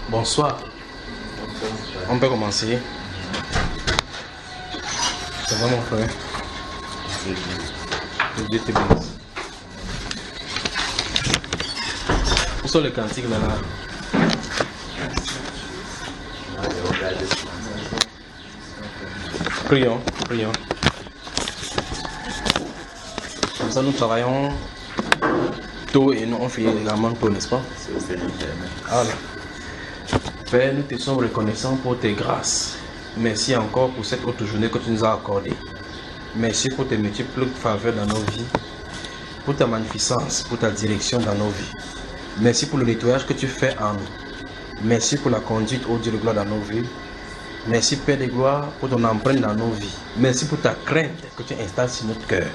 Bonsoir. On peut commencer. Ça va mon frère? Que Dieu te bénisse. Où sont les cantiques maintenant? Prions, prions. Comme ça nous travaillons tôt et nous on finit également tôt, n'est-ce pas? Voilà. Père, nous te sommes reconnaissants pour tes grâces. Merci encore pour cette autre journée que tu nous as accordée. Merci pour tes multiples faveurs dans nos vies, pour ta magnificence, pour ta direction dans nos vies. Merci pour le nettoyage que tu fais en nous. Merci pour la conduite, ô Dieu de gloire, dans nos vies. Merci Père de gloire pour ton empreinte dans nos vies. Merci pour ta crainte que tu installes sur notre cœur.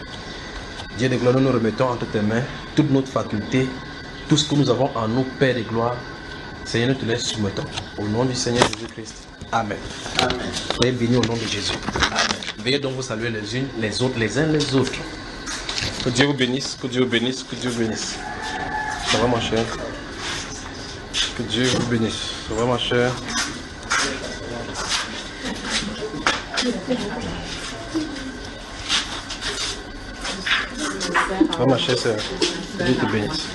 Dieu de gloire, nous nous remettons entre tes mains toute notre faculté, tout ce que nous avons en nous, Père de gloire. Seigneur, nous te les soumettons. Au nom du Seigneur Jésus-Christ. Amen. Amen. Soyez bénis au nom de Jésus. Amen. Veuillez donc vous saluer les unes, les autres, les uns les autres. Que Dieu vous bénisse, que Dieu vous bénisse, que Dieu vous bénisse. Ça va ma chère? Que Dieu vous bénisse. Ça va ma chère? Ça va ma chère sœur? Que Dieu te bénisse.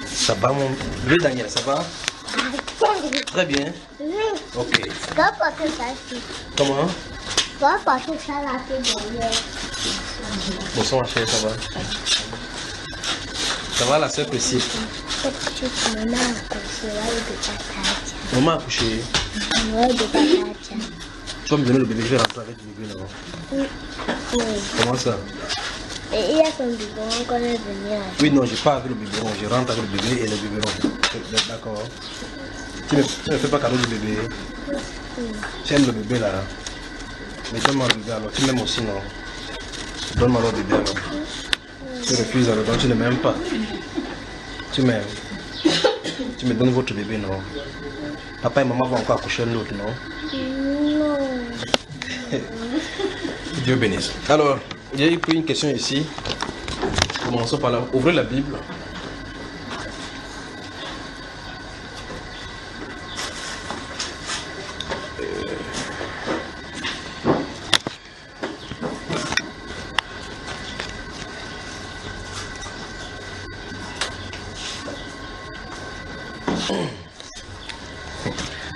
Ça va mon bébé Daniel, ça va? Très bien. Ok. Comment? Bonsoir ma chérie, ça va? Ça va la sœur Priscille? Maman a accouché. Tu vas me donner le bébé, je vais rentrer avec le bébé là-bas. Comment ça? Et il y a son biberon qu'on est venu avec. Oui, non, je pars avec le biberon, je rentre avec le bébé et le biberon. D'accord. Tu ne fais pas cadeau du bébé. Tu aimes le bébé là. Mais donne-moi le bébé alors. Tu m'aimes aussi, non? Donne-moi le bébé alors. Tu refuses alors, donc tu ne m'aimes pas. Tu m'aimes. Tu me donnes votre bébé, non? Papa et maman vont encore accoucher l'autre, non? Non. Dieu bénisse. Alors, il y a eu une question ici. Commençons par là. Ouvrez la Bible.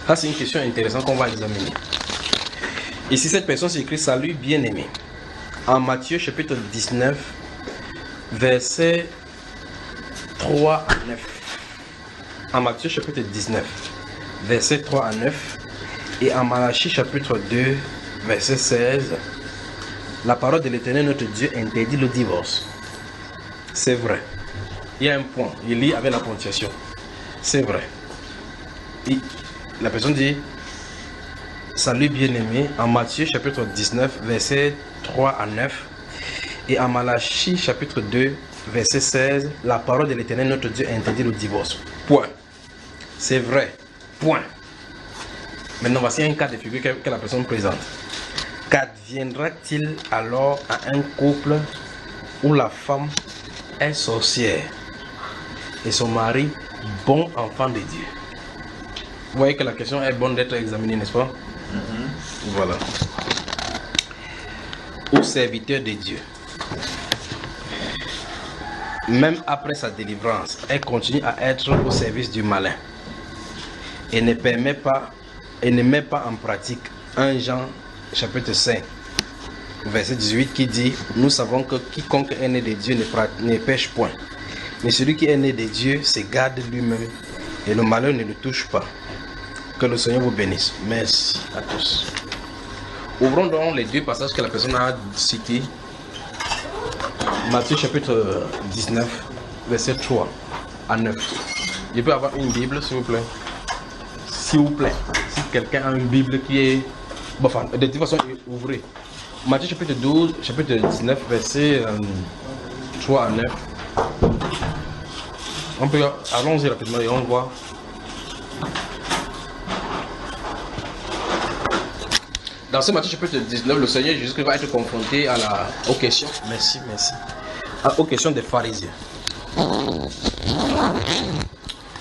Là, c'est une question intéressante qu'on va examiner. Ici, cette personne s'écrit salut bien-aimé. En Matthieu chapitre 19, versets 3 à 9. En Matthieu chapitre 19, versets 3 à 9. Et en Malachie chapitre 2, verset 16. La parole de l'Éternel notre Dieu interdit le divorce. C'est vrai. Il y a un point. Il lit avec la ponctuation. C'est vrai. Et la personne dit salut bien-aimé en Matthieu chapitre 19 versets 3 à 9 et en Malachie chapitre 2 verset 16 la parole de l'Éternel notre Dieu interdit le divorce. Point. C'est vrai. Point. Maintenant voici un cas de figure que la personne présente. Qu'adviendra-t-il alors à un couple où la femme est sorcière et son mari bon enfant de Dieu? Vous voyez que la question est bonne d'être examinée, n'est-ce pas? Voilà. Au serviteur de Dieu. Même après sa délivrance, elle continue à être au service du malin. Et ne permet pas, et ne met pas en pratique 1 Jean chapitre 5, verset 18 qui dit: nous savons que quiconque est né de Dieu ne pêche point. Mais celui qui est né de Dieu se garde lui-même et le malheur ne le touche pas. Que le Seigneur vous bénisse. Merci à tous. Ouvrons donc les deux passages que la personne a cités. Matthieu chapitre 19, verset 3 à 9. Je peux avoir une Bible, s'il vous plaît? S'il vous plaît. Si quelqu'un a une Bible qui est... Bon, enfin, de toute façon, ouvrez. Matthieu chapitre 12, chapitre 19, verset 3 à 9. On peut... Allons-y rapidement et on voit. Dans ce Matthieu chapitre 19, le Seigneur Jésus va être confronté aux questions. Merci, merci. Aux questions des pharisiens.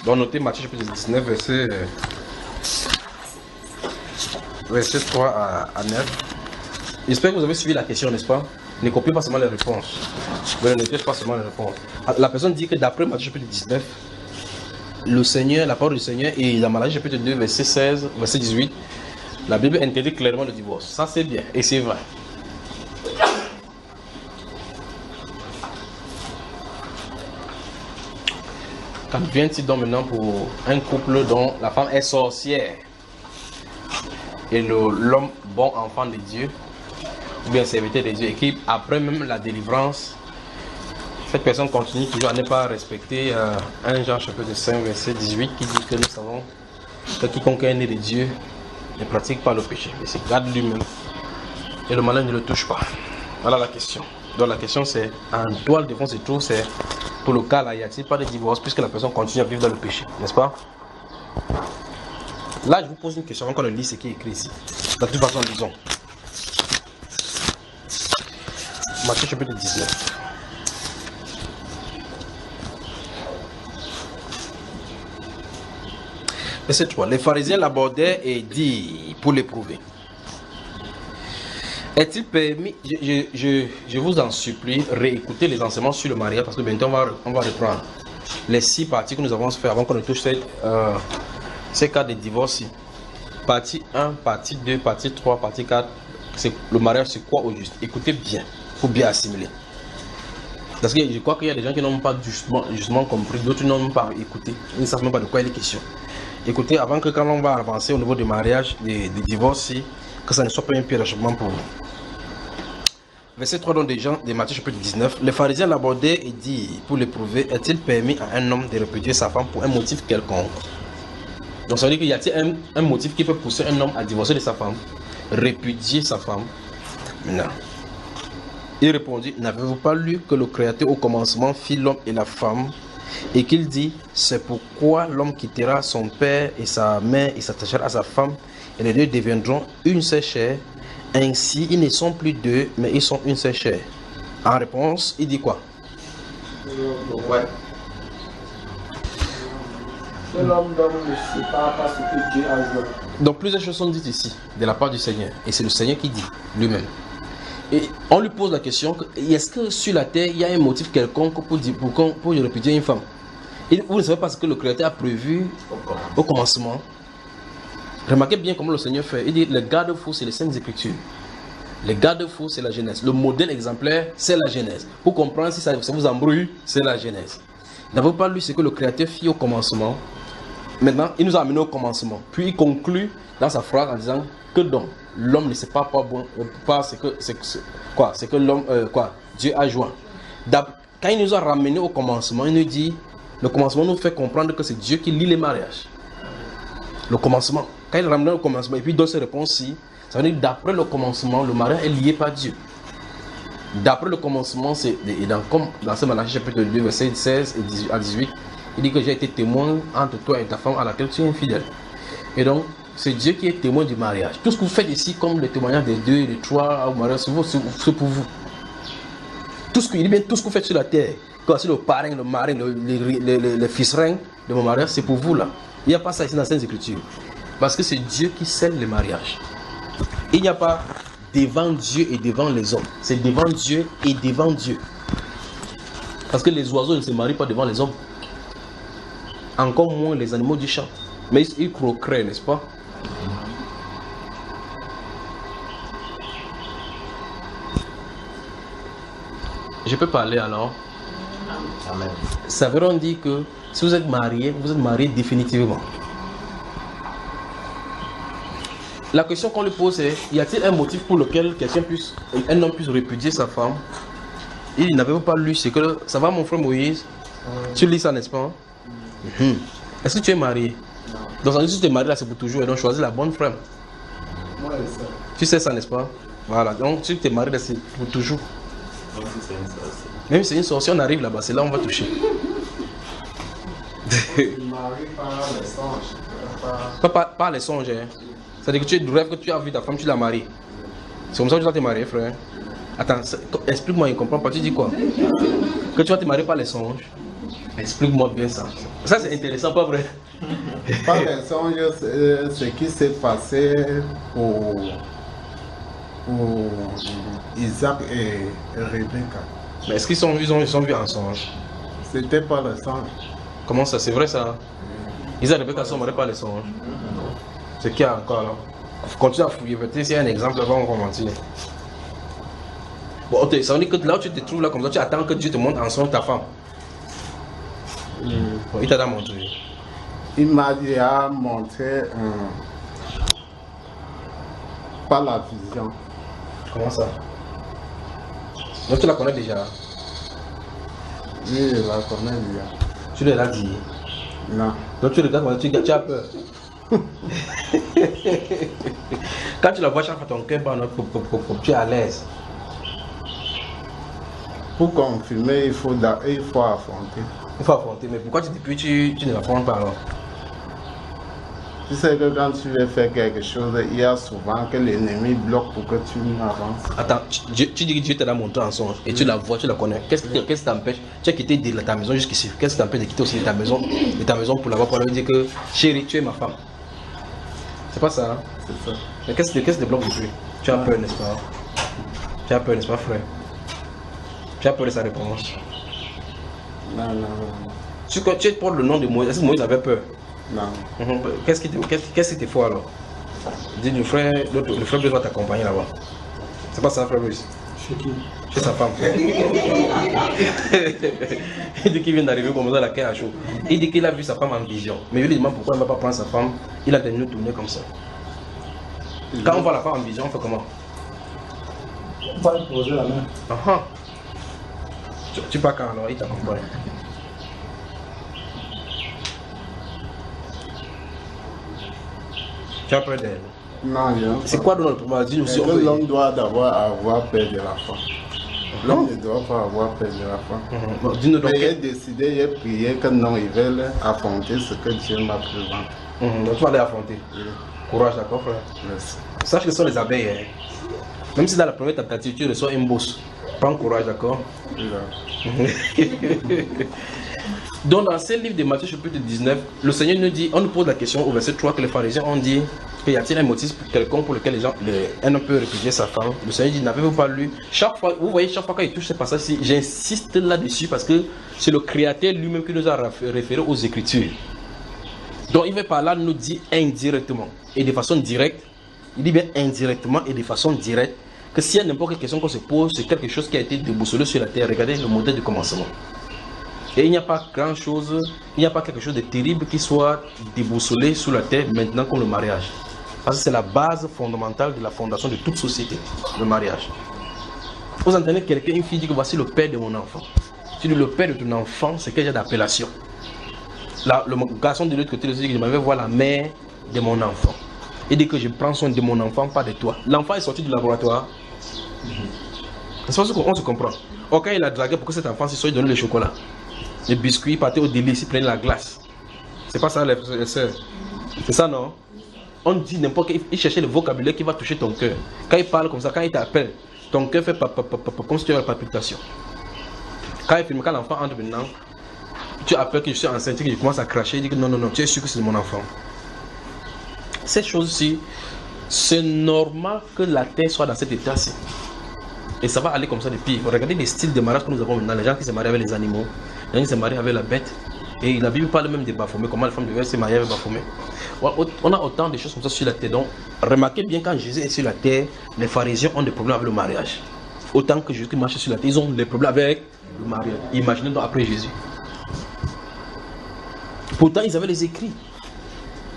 Donc notez Matthieu chapitre 19, verset 3 à 9. J'espère que vous avez suivi la question, n'est-ce pas? Ne copiez pas seulement les réponses. Ne notez pas seulement les réponses. La personne dit que d'après Matthieu chapitre 19, le Seigneur, la parole du Seigneur, et dans Malachie chapitre 2, verset 16, verset 18, la Bible interdit clairement le divorce. Ça c'est bien, et c'est vrai. Quand vient-il donc maintenant pour un couple dont la femme est sorcière et l'homme bon enfant de Dieu, ou bien serviteur de Dieu, et qui après même la délivrance, cette personne continue toujours à ne pas respecter 1 Jean chapitre 5 verset 18 qui dit que nous savons que quiconque est né de Dieu ne pratique pas le péché, mais se garde lui-même et le malin ne le touche pas. Voilà la question. Donc la question c'est, en toi le défense se trouve, c'est pour le cas là, il n'y a-t-il pas de divorce puisque la personne continue à vivre dans le péché, n'est-ce pas? Là je vous pose une question, encore le lit ce qui est écrit ici. De toute façon disons. Matthieu chapitre 19. Verset 3. Les pharisiens l'abordaient et dirent pour l'éprouver. Est-il permis, je vous en supplie, réécouter les enseignements sur le mariage parce que bientôt on va reprendre les 6 parties que nous avons fait avant qu'on ne touche ces cas de divorce. Partie 1, partie 2, partie 3, partie 4. Le mariage c'est quoi au juste? Écoutez bien, il faut bien assimiler. Parce que je crois qu'il y a des gens qui n'ont pas justement compris, d'autres n'ont pas écouté, ils ne savent même pas de quoi il est question. Écoutez, avant que quand on va avancer au niveau du mariage, des divorces, que ça ne soit pas un pire achèvement pour vous. Verset 3 donc de Matthieu chapitre 19. Les pharisiens l'abordaient et dit, pour l'éprouver, est-il permis à un homme de répudier sa femme pour un motif quelconque? Donc ça veut dire qu'il y a un motif qui peut pousser un homme à divorcer de sa femme, répudier sa femme. Non. Il répondit, n'avez-vous pas lu que le Créateur au commencement fit l'homme et la femme, et qu'il dit, c'est pourquoi l'homme quittera son père et sa mère et s'attachera à sa femme, et les deux deviendront une seule chair. Ainsi, ils ne sont plus deux, mais ils sont une seule chair. En réponse, il dit quoi? Ouais. L'homme ne sépare pas ce que Dieu a joint. Donc plusieurs choses sont dites ici, de la part du Seigneur, et c'est le Seigneur qui dit lui-même. Et on lui pose la question, est-ce que sur la terre, il y a un motif quelconque pour répudier une femme? Et vous ne savez pas ce que le Créateur a prévu au commencement. Remarquez bien comment le Seigneur fait. Il dit, le garde-fou, c'est les Saintes Écritures. Le garde-fou, c'est la Genèse. Le modèle exemplaire, c'est la Genèse. Pour comprendre si ça vous embrouille, c'est la Genèse. N'avez-vous pas lu ce que le Créateur fit au commencement? Maintenant, il nous a amené au commencement. Puis il conclut dans sa phrase en disant que donc l'homme ne sait pas bon, pas ce que l'homme, Dieu a joint. Quand il nous a ramené au commencement, il nous dit, le commencement nous fait comprendre que c'est Dieu qui lie les mariages. Le commencement. Quand il ramène au commencement et puis donne ses réponses-ci, ça veut dire que d'après le commencement, le mariage est lié par Dieu. D'après le commencement, c'est dans ce Malachie chapitre 2, verset 16 à 18, il dit que j'ai été témoin entre toi et ta femme à laquelle tu es infidèle. Et donc, c'est Dieu qui est témoin du mariage. Tout ce que vous faites ici, comme le témoignage des deux et des trois au mariage, c'est pour vous. Tout ce que vous faites sur la terre, comme c'est le parrain, le marin, le fils-rein de mon mariage, c'est pour vous là. Il n'y a pas ça ici dans la Sainte Écriture. Parce que c'est Dieu qui scelle le mariage. Il n'y a pas devant Dieu et devant les hommes. C'est devant Dieu et devant Dieu. Parce que les oiseaux ne se marient pas devant les hommes. Encore moins les animaux du champ. Mais ils procréent, n'est-ce pas? Je peux parler alors? Amen. Ça veut dire que si vous êtes marié définitivement. La question qu'on lui pose est, y a-t-il un motif pour lequel un homme puisse répudier sa femme? Il n'avait pas lu, c'est que ça va mon frère Moïse? Tu lis ça, n'est-ce pas? Est-ce que tu es marié? Non. Donc si tu es marié là, c'est pour toujours, et donc choisis la bonne femme. Moi, c'est ça. Tu sais ça, n'est-ce pas? Voilà, donc si tu es marié là, c'est pour toujours. Même si c'est une sorcière, on arrive là-bas, c'est là où on va toucher. Marié par les songes. Pas les songes, hein. C'est-à-dire que tu rêves que tu as vu ta femme, tu l'as mariée. C'est comme ça que tu dois te marier, frère. Attends, explique-moi, il ne comprend pas. Tu dis quoi? Que tu vas te marier par les songes. Explique-moi bien ça. Ça c'est intéressant, pas vrai? Par les songes, ce qui s'est passé pour Isaac et Rebecca. Mais est-ce qu'ils sont vus en songe? C'était pas le songe. Comment ça? C'est vrai ça? Isaac et Rebecca sont mariés par les songes. C'est qui encore là? Continue à fouiller, peut-être s'il y a un exemple, là, on va mentir. Bon, ok, ça veut dire que là où tu te trouves là comme ça, tu attends que Dieu te montre en songe ta femme. Bon, il t'a déjà montré. Il m'a déjà montré pas la vision. Comment ça? Donc tu la connais déjà? Oui, je la connais déjà. Tu l'as dit? Non. Donc tu regardes, tu as peur. Quand tu la vois chaque fois ton cœur bat, tu es à l'aise. Pour confirmer, il faut affronter. Il faut affronter, mais pourquoi depuis tu ne l'affrontes pas alors? Tu sais que quand tu veux faire quelque chose, il y a souvent que l'ennemi bloque pour que tu avances. Attends, tu dis que Dieu t'a montré en songe et tu la vois, tu la connais. Qu'est-ce qui t'empêche? Tu as quitté de ta maison jusqu'ici. Qu'est-ce qui t'empêche de quitter aussi ta maison pour la voir, pour lui dire que chérie, tu es ma femme? C'est pas ça, hein? C'est ça. Mais qu'est-ce qui te bloque depuis? Tu as peur, n'est-ce pas? Tu as peur, n'est-ce pas, frère? Tu as peur de sa réponse? Non. Tu portes le nom de Moïse. Est-ce que Moïse avait peur? Non. Qu'est-ce qui te faut alors? Dis le frère Bruce va t'accompagner là-bas. C'est pas ça, frère Bruce? Chez qui? Chez sa femme. Il dit qu'il vient d'arriver comme ça, la caille à chaud. Il dit qu'il a vu sa femme en vision. Mais je lui demande pourquoi il ne va pas prendre sa femme. Il a tenu de tourner comme ça. Quand on voit la femme en vision, on fait comment? On va lui poser la main. Tu pars quand alors? Il t'accompagne. Tu as peur d'elle? Non, c'est quoi dans le problème? Dis-nous si on peut. L'homme doit d'abord avoir peur de la femme. L'homme ne doit pas avoir peur de la femme. Bon, dis-nous donc. Mais il a décidé, il a prié que non, il veut affronter ce que Dieu m'a présenté. Donc tu vas aller affronter. Oui. Courage, d'accord, frère? Merci. Sache que ce sont les abeilles. Hein. Même si dans la première tentative, tu reçois une bourse. Prends courage, d'accord? Oui. Donc dans ce livre de Matthieu chapitre 19, le Seigneur nous dit, on nous pose la question au verset 3 que les pharisiens ont dit qu'il y a-t-il un motif quelconque pour lequel un homme peut répudier sa femme. Le Seigneur dit, n'avez-vous pas lu? Chaque fois, vous voyez, chaque fois qu'il touche ce passage-ci, j'insiste là-dessus parce que c'est le Créateur lui-même qui nous a référé aux Écritures. Donc il veut par là nous dire indirectement et de façon directe, il dit bien indirectement et de façon directe, que s'il y a n'importe quelle question qu'on se pose, c'est quelque chose qui a été déboussolé sur la terre. Regardez le modèle du commencement. Et il n'y a pas grand chose, il n'y a pas quelque chose de terrible qui soit déboussolé sur la terre maintenant comme le mariage. Parce que c'est la base fondamentale de la fondation de toute société, le mariage. Vous entendez quelqu'un, une fille dit que voici le père de mon enfant. Tu dis le père de ton enfant, c'est quel genre d'appellation? Là, le garçon de l'autre côté dit que je m'avais voir la mère de mon enfant. Il dit que je prends soin de mon enfant, pas de toi. L'enfant est sorti du laboratoire. C'est parce qu'on se comprend. Or, quand il a dragué pour que cet enfant se soit donné le chocolat, les biscuits, il partait au délice, il prenait la glace. C'est pas ça, les sœurs. C'est ça, non? On dit n'importe quoi, il cherchait le vocabulaire qui va toucher ton cœur. Quand il parle comme ça, quand il t'appelle, ton cœur fait comme si tu avais la palpitation. Quand il filme, quand l'enfant entre maintenant, tu appelles que je suis enceinte, que je commence à cracher, il dit que non, tu es sûr que c'est mon enfant. Cette chose-ci, c'est normal que la terre soit dans cet état-ci. Et ça va aller comme ça de pire. Regardez les styles de mariage que nous avons maintenant. Les gens qui se marient avec les animaux, les gens qui se marient avec la bête. Et la Bible parle même des Baphomet, comment les femmes devaient se marier avec Baphomet. On a autant de choses comme ça sur la terre. Donc, remarquez bien quand Jésus est sur la terre, les pharisiens ont des problèmes avec le mariage. Autant que Jésus qui marche sur la terre, ils ont des problèmes avec le mariage. Imaginez donc après Jésus. Pourtant, ils avaient les écrits.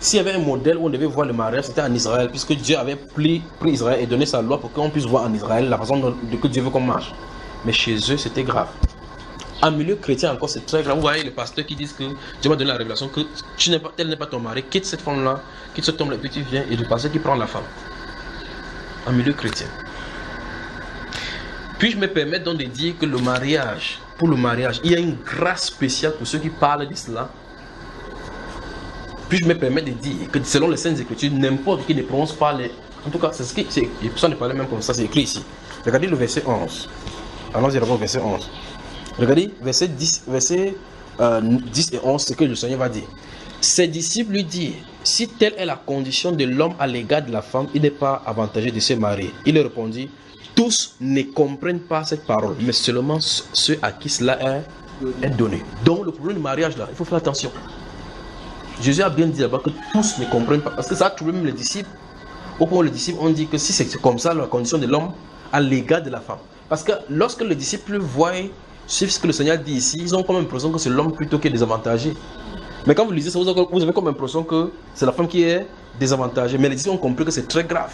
S'il y avait un modèle où on devait voir le mariage, c'était en Israël, puisque Dieu avait pris Israël et donné sa loi pour qu'on puisse voir en Israël la façon que Dieu veut qu'on marche. Mais chez eux, c'était grave. En milieu chrétien encore, c'est très grave. Vous voyez les pasteurs qui disent que Dieu m'a donné la révélation que tel n'est pas ton mari, quitte cette femme-là, quitte cet homme-là, et puis tu viens, et le pasteur qui prend la femme. En milieu chrétien. Puis je me permets donc de dire que le mariage, pour le mariage, il y a une grâce spéciale pour ceux qui parlent de cela. Puis je me permets de dire que selon les Saintes Écritures, n'importe qui ne prononce pas les... En tout cas, c'est ce qui... Et personne ne parlait même comme ça, c'est écrit ici. Regardez le verset 11. Allons-y d'abord au verset 11. Regardez, verset 10 et 11, ce que le Seigneur va dire. Ses disciples lui disent, si telle est la condition de l'homme à l'égard de la femme, il n'est pas avantageux de se marier. Il leur répondit, tous ne comprennent pas cette parole, mais seulement ceux à qui cela est donné. Donc le problème du mariage là, il faut faire attention. Jésus a bien dit là-bas que tous ne comprennent pas, parce que ça a trouvé même les disciples. Au point où les disciples ont dit que si c'est comme ça la condition de l'homme à l'égard de la femme. Parce que lorsque les disciples voient ce que le Seigneur dit ici, ils ont comme l'impression que c'est l'homme plutôt qui est désavantagé. Mais quand vous lisez ça, vous avez comme l'impression que c'est la femme qui est désavantagée. Mais les disciples ont compris que c'est très grave.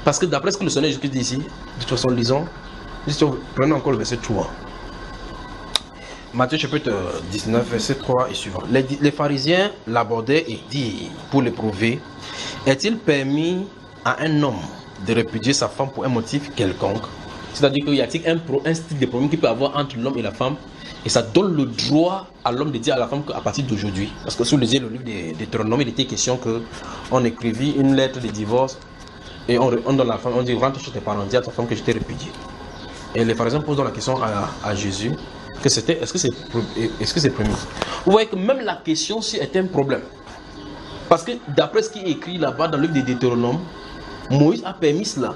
Parce que d'après ce que le Seigneur Jésus dit ici, de toute façon, lisons, prenez encore le verset 3. Matthieu chapitre 19, verset 3 et suivant. Les pharisiens l'abordaient et dirent, pour l'éprouver, est-il permis à un homme de répudier sa femme pour un motif quelconque? C'est-à-dire qu'il y a un style de problème qu'il peut avoir entre l'homme et la femme, et ça donne le droit à l'homme de dire à la femme qu'à partir d'aujourd'hui, parce que si vous lisez le livre des Deutéronome, il était question qu'on écrivit une lettre de divorce et on donne la femme, on dit rentre chez tes parents, dis à ta femme que je t'ai répudié. Et les pharisiens posent la question à Jésus que c'était, est-ce que c'est permis? Vous voyez que même la question si est un problème, parce que d'après ce qui est écrit là-bas dans le livre des Deutéronome, Moïse a permis cela.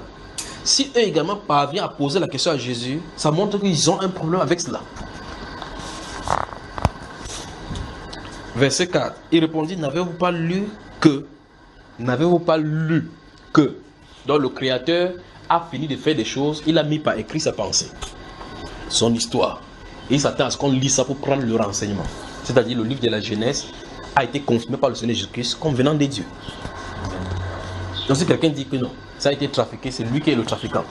Si eux également parviennent à poser la question à Jésus, ça montre qu'ils ont un problème avec cela. Verset 4. Il répondit, n'avez-vous pas lu que donc le Créateur a fini de faire des choses, il a mis par écrit sa pensée, son histoire. Et il s'attend à ce qu'on lit ça pour prendre le renseignement. C'est-à-dire le livre de la Genèse a été confirmé par le Seigneur Jésus-Christ comme venant des dieux. Donc si quelqu'un dit que non, ça a été trafiqué, c'est lui qui est le trafiquant.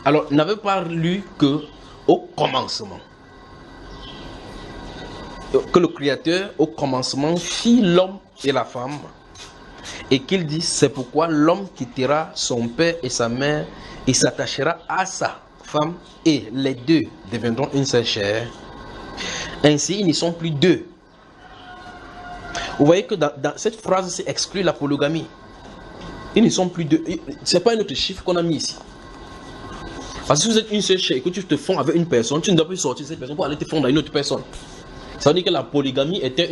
Alors, n'avez pas lu que au commencement, que le Créateur au commencement fit l'homme et la femme, et qu'il dit, c'est pourquoi l'homme quittera son père et sa mère et s'attachera à sa femme, et les deux deviendront une seule chair. Ainsi, ils ne sont plus deux. Vous voyez que dans cette phrase, c'est exclu la polygamie. Ils ne sont plus deux. Ce n'est pas un autre chiffre qu'on a mis ici. Parce que si vous êtes une seule chair et que tu te fonds avec une personne, tu ne dois plus sortir de cette personne pour aller te fondre à une autre personne. Ça veut dire que la polygamie était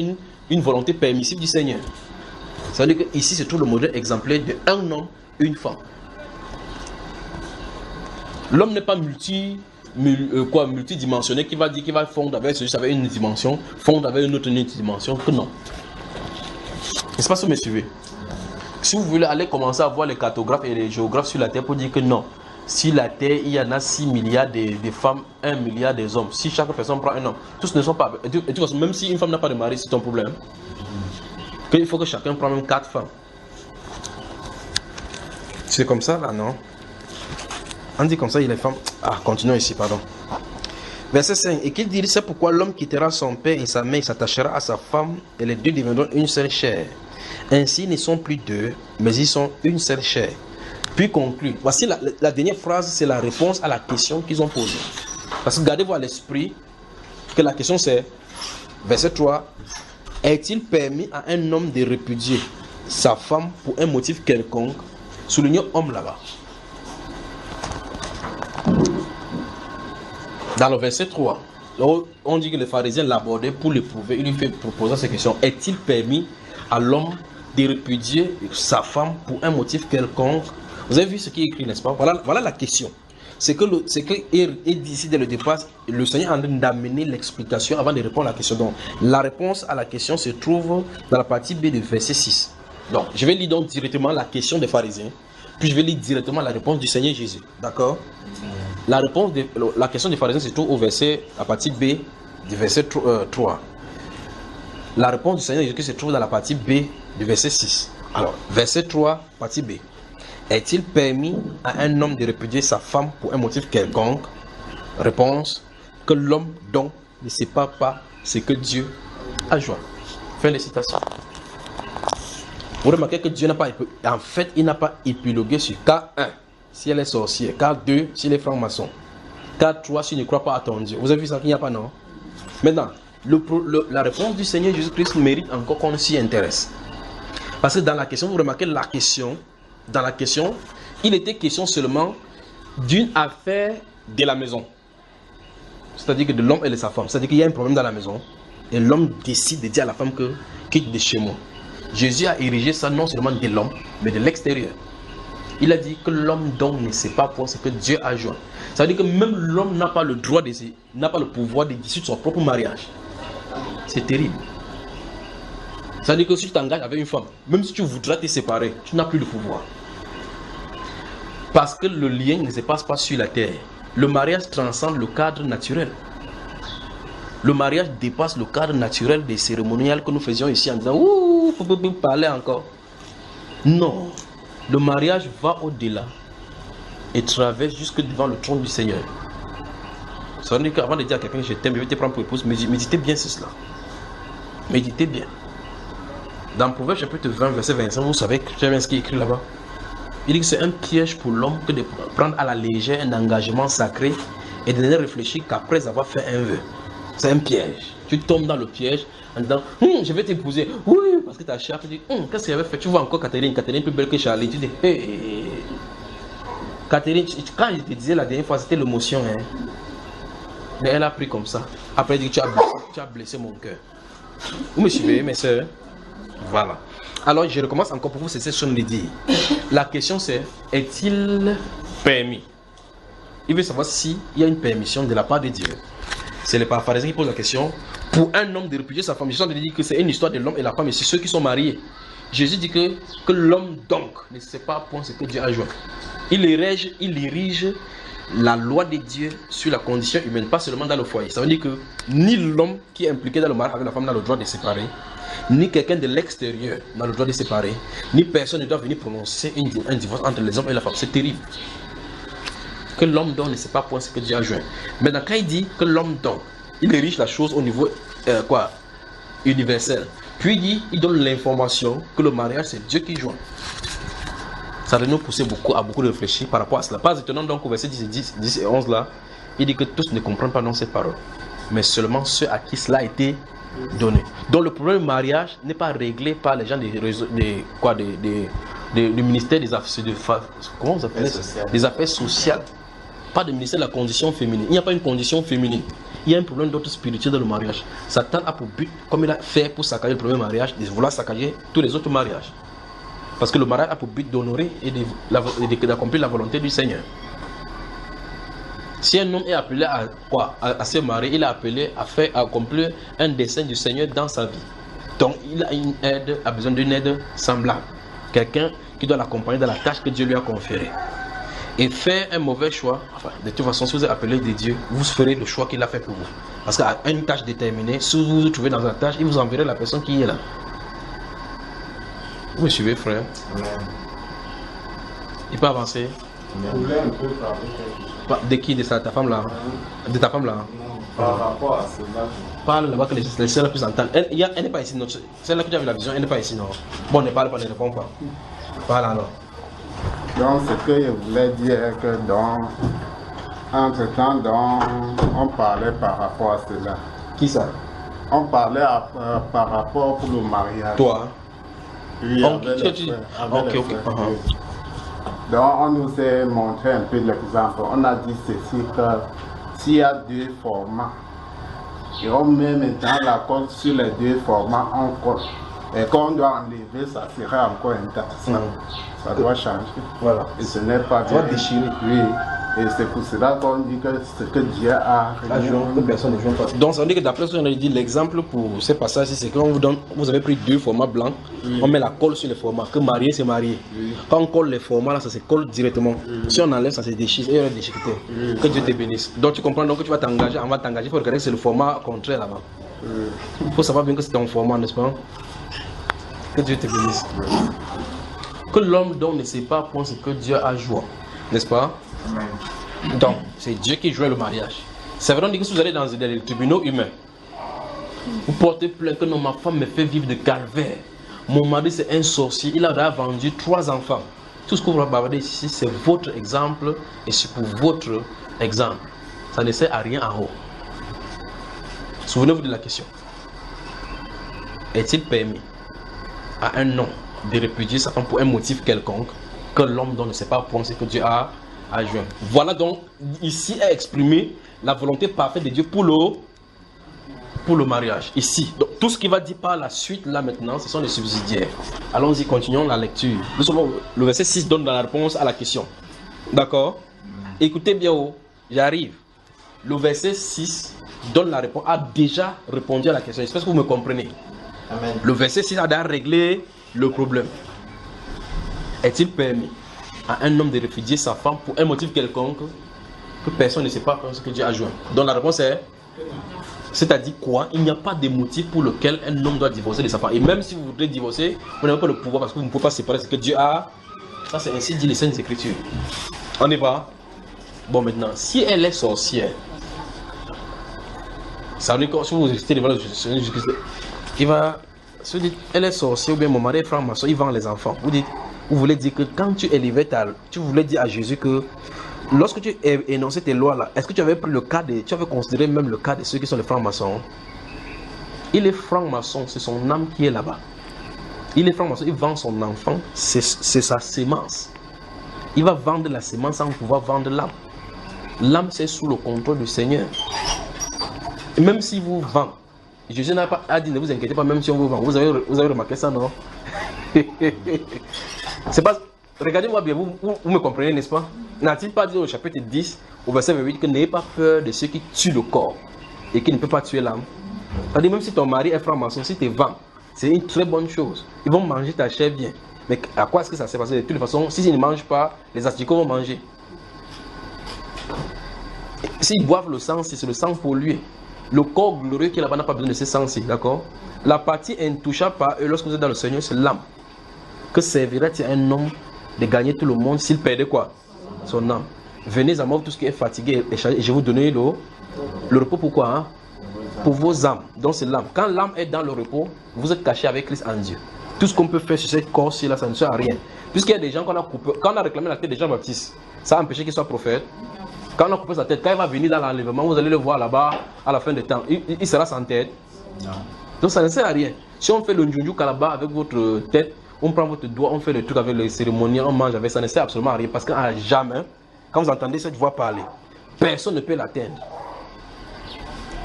une volonté permissive du Seigneur. Ça veut dire qu'ici, c'est tout le modèle exemplaire d'un homme, une femme. L'homme n'est pas multidimensionnel qui va dire qu'il va fondre avec celui avec une dimension, fondre avec une autre dimension, que non. N'est-ce pas ce que vous me suivez? Si vous voulez aller commencer à voir les cartographes et les géographes sur la Terre pour dire que non, si la Terre, il y en a 6 milliards de femmes, 1 milliard des hommes, si chaque personne prend un homme, tous ne sont pas... De toute façon, même si une femme n'a pas de mari, c'est ton problème. Il faut que chacun prenne même 4 femmes. C'est comme ça là, non? On dit comme ça, il est femme. Ah, continuons ici, pardon. Verset 5. Et qu'il dit, c'est pourquoi l'homme quittera son père et sa mère, il s'attachera à sa femme, et les deux deviendront une seule chair. Ainsi, ils ne sont plus deux, mais ils sont une seule chair. Puis conclut. Voici la dernière phrase, c'est la réponse à la question qu'ils ont posée. Parce que gardez-vous à l'esprit que la question c'est, verset 3, est-il permis à un homme de répudier sa femme pour un motif quelconque? Soulignons homme là-bas. Dans le verset 3, on dit que les pharisiens l'abordaient pour l'éprouver. Il lui fait proposer cette question. Est-il permis à l'homme de répudier sa femme pour un motif quelconque? Vous avez vu ce qui est écrit, n'est-ce pas? Voilà la question. C'est que est dit ici dès le départ, le Seigneur est en train d'amener l'explication avant de répondre à la question. Donc, la réponse à la question se trouve dans la partie B du verset 6. Donc, je vais lire donc directement la question des pharisiens, puis je vais lire directement la réponse du Seigneur Jésus. D'accord? La question des pharisiens se trouve au verset, à partie B du verset 3. La réponse du Seigneur Jésus se trouve dans la partie B du verset 6. Alors, verset 3, partie B. Est-il permis à un homme de répudier sa femme pour un motif quelconque? Réponse, que l'homme donc ne sépare pas ce que Dieu a joint. Fin de citation. Vous remarquez que Dieu n'a pas, en fait, il n'a pas épilogué sur cas 1, si elle est sorcière, cas 2, s'il est franc-maçon, cas 3, s'il ne croit pas à ton Dieu. Vous avez vu ça qu'il n'y a pas, non? Maintenant, la réponse du Seigneur Jésus-Christ mérite encore qu'on s'y intéresse. Parce que dans la question, vous remarquez dans la question, il était question seulement d'une affaire de la maison. C'est-à-dire que de l'homme et de sa femme. C'est-à-dire qu'il y a un problème dans la maison et l'homme décide de dire à la femme que quitte de chez moi. Jésus a érigé ça non seulement de l'homme, mais de l'extérieur. Il a dit que l'homme donc ne sait pas pour ce que Dieu a joint. Ça veut dire que même l'homme n'a pas le droit, n'a pas le pouvoir de dissoudre son propre mariage. C'est terrible. Ça veut dire que si tu t'engages avec une femme, même si tu voudras te séparer, tu n'as plus de pouvoir. Parce que le lien ne se passe pas sur la terre. Le mariage transcende le cadre naturel. Le mariage dépasse le cadre naturel des cérémoniales que nous faisions ici en disant « Ouh, faut parler encore ». Non. Le mariage va au-delà et traverse jusque devant le trône du Seigneur. Ça veut dire qu'avant de dire à quelqu'un je t'aime, je vais te prendre pour épouse, méditez bien sur cela. Méditez bien. Dans Proverbe chapitre 20, verset 25, vous savez que j'ai ce qui est écrit là-bas. Il dit que c'est un piège pour l'homme que de prendre à la légère un engagement sacré et de ne réfléchir qu'après avoir fait un vœu. C'est un piège. Tu tombes dans le piège en disant je vais t'épouser. Oui, parce que ta chère te dit qu'est-ce qu'elle avait fait? Tu vois encore Catherine plus belle que Charlie. Tu dis hey. Catherine, quand je te disais la dernière fois, c'était l'émotion. Hein. Mais elle a pris comme ça. Après, elle dit tu as blessé mon cœur. Vous me suivez, mes soeurs? Voilà. Alors, je recommence encore pour vous, c'est cette chose de dire. La question c'est, est-il permis? Il veut savoir s'il y a une permission de la part de Dieu. C'est le pharisien qui pose la question. Pour un homme de répudier sa femme, Jésus dit que c'est une histoire de l'homme et la femme, et c'est ceux qui sont mariés. Jésus dit que l'homme donc ne sait pas point ce que Dieu a joint. Il érige la loi de Dieu sur la condition humaine, pas seulement dans le foyer. Ça veut dire que ni l'homme qui est impliqué dans le mariage avec la femme n'a le droit de séparer, ni quelqu'un de l'extérieur n'a le droit de séparer, ni personne ne doit venir prononcer un divorce entre les hommes et la femme. C'est terrible. Que l'homme donc ne sait pas point ce que Dieu a joint. Maintenant, quand il dit que l'homme donc, il érige la chose au niveau universel. Puis il donne l'information que le mariage c'est Dieu qui joint. Ça va nous pousser à beaucoup de réfléchir par rapport à cela. Pas étonnant donc au verset 10 et 11 là, il dit que tous ne comprennent pas dans cette parole, mais seulement ceux à qui cela a été donné. Donc le problème du mariage n'est pas réglé par les gens du ministère des affaires sociales. Pas du ministère de la condition féminine. Il n'y a pas une condition féminine. Il y a un problème d'ordre spirituel dans le mariage. Satan a pour but, comme il a fait pour saccager le premier mariage, de vouloir saccager tous les autres mariages. Parce que le mariage a pour but d'honorer et d'accomplir la volonté du Seigneur. Si un homme est appelé à se marier, il est appelé à accomplir un dessein du Seigneur dans sa vie. Donc il a besoin d'une aide semblable. Quelqu'un qui doit l'accompagner dans la tâche que Dieu lui a conférée. Et faire un mauvais choix, de toute façon, si vous êtes appelé de Dieu, vous ferez le choix qu'il a fait pour vous. Parce qu'à une tâche déterminée, si vous vous trouvez dans la tâche, il vous enverra la personne qui est là. Vous me suivez, frère? Amen. Il peut avancer? Amen. De qui? De ta femme là? De ta femme là? Non, par rapport à cela. Parle là-bas que les sœurs puissent entendre. Elle n'est pas ici. Celle-là que tu as vu la vision, elle n'est pas ici, non? Bon, ne parle pas, ne réponds pas. Parle alors. Donc, ce que je voulais dire est que entre-temps, on parlait par rapport à cela. Qui ça? On parlait par rapport pour le mariage. Toi? Oui, ok. Donc, on nous a montré un peu l'exemple. On a dit ceci que s'il y a deux formats, et on met maintenant la colle sur les deux formats en colle. Et quand on doit enlever, ça serait encore intéressant. Ça doit changer. Voilà. Et ce n'est pas bien. Déchirer. Oui. Et c'est pour cela qu'on dit que ce que Dieu a que personne ne joue pas. Donc ça veut dire que d'après ce qu'on a dit, l'exemple pour ces passages, c'est qu'on vous donne, vous avez pris deux formats blancs, on met la colle sur les formats, que marié c'est marié. Quand on colle les formats là, ça se colle directement. Si on enlève, ça se déchire et il y a des déchiquetés. Que Dieu te bénisse. Donc tu comprends donc que tu vas t'engager, on va t'engager, il faut regarder que c'est le format contraire là-bas. Il faut savoir bien que c'est ton format, n'est-ce pas? Que Dieu te bénisse. Que l'homme donc ne sait pas point ce que Dieu a joué, n'est-ce pas? Amen. Donc, c'est Dieu qui joue le mariage. C'est vrai que si vous allez dans les tribunaux humains, vous portez plainte que non, ma femme me fait vivre de calvaire. Mon mari c'est un sorcier, il a vendu 3 enfants. Tout ce que vous regardez ici, c'est votre exemple et c'est pour votre exemple. Ça ne sert à rien en haut. Souvenez-vous de la question. Est-il permis à un homme de répudier sa femme pour un motif quelconque que l'homme ne sait pas penser que Dieu a à juin. Voilà donc, ici est exprimée la volonté parfaite de Dieu pour le mariage. Ici. Donc, tout ce qu'il va dire par la suite, là maintenant, ce sont les subsidiaires. Allons-y, continuons la lecture. Le verset 6 donne la réponse à la question. D'accord? Écoutez bien, j'arrive. Le verset 6 donne la réponse, a déjà répondu à la question. J'espère que vous me comprenez. Amen. Le verset 6 a déjà réglé le problème. Est-il permis à un homme de réfugier sa femme pour un motif quelconque que personne ne sait pas ce que Dieu a joint? Donc la réponse est, c'est-à-dire quoi? Il n'y a pas de motif pour lequel un homme doit divorcer de sa femme. Et même si vous voudrez divorcer, vous n'avez pas le pouvoir parce que vous ne pouvez pas séparer ce que Dieu a. Ça, c'est ainsi dit les Saintes Écritures. On y va? Bon, maintenant, si elle est sorcière, ça veut dire que si vous restez devant le Jésus-Christ, il va se dire, elle est sorcière ou bien mon mari est franc-maçon, il vend les enfants. Vous voulez dire que quand tu élevais tu voulais dire à Jésus que lorsque tu énonçais tes lois là, est-ce que tu avais pris le cas tu avais considéré même le cas de ceux qui sont les francs-maçons? Il est franc-maçon, c'est son âme qui est là-bas. Il est franc-maçon, il vend son enfant, c'est sa sémence. Il va vendre la sémence sans pouvoir vendre l'âme. L'âme, c'est sous le contrôle du Seigneur. Et même si vous vendez, Jésus n'a pas dit ne vous inquiétez pas, même si on vous vend. Vous avez remarqué ça, non? C'est pas. Regardez-moi bien, vous me comprenez, n'est-ce pas? N'a-t-il pas dit au chapitre 10, au verset 28, que n'ayez pas peur de ceux qui tuent le corps et qui ne peuvent pas tuer l'âme? C'est-à-dire, même si ton mari est franc-maçon, si tu vends, c'est une très bonne chose. Ils vont manger ta chair bien. Mais à quoi est-ce que ça s'est passé? De toutes les façons, s'ils ne mangent pas, les asticots vont manger. S'ils boivent le sang, c'est le sang pollué. Le corps glorieux qui est là-bas n'a pas besoin de ce sang-ci, d'accord? La partie intouchable par eux lorsque vous êtes dans le Seigneur, c'est l'âme. Que servirait-il à un homme de gagner tout le monde s'il perdait quoi? Son âme. Venez à moi tout ce qui est fatigué et je vais vous donner le repos. Pourquoi? Hein? Pour vos âmes. Donc c'est l'âme. Quand l'âme est dans le repos, vous êtes caché avec Christ en Dieu. Tout ce qu'on peut faire sur cette corps-ci là, ça ne sert à rien. Puisqu'il y a des gens qu'on a coupé, quand on a réclamé la tête de Jean-Baptiste, ça a empêché qu'il soit prophète. Quand on a coupé sa tête, quand il va venir dans l'enlèvement, vous allez le voir là-bas à la fin du temps. Il sera sans tête. Non. Donc ça ne sert à rien. Si on fait le njunju kalaba avec votre tête, on prend votre doigt, on fait le truc avec les cérémonies, on mange avec ça, ne sert absolument à rien. Parce qu'à jamais, quand vous entendez cette voix parler, personne ne peut l'atteindre.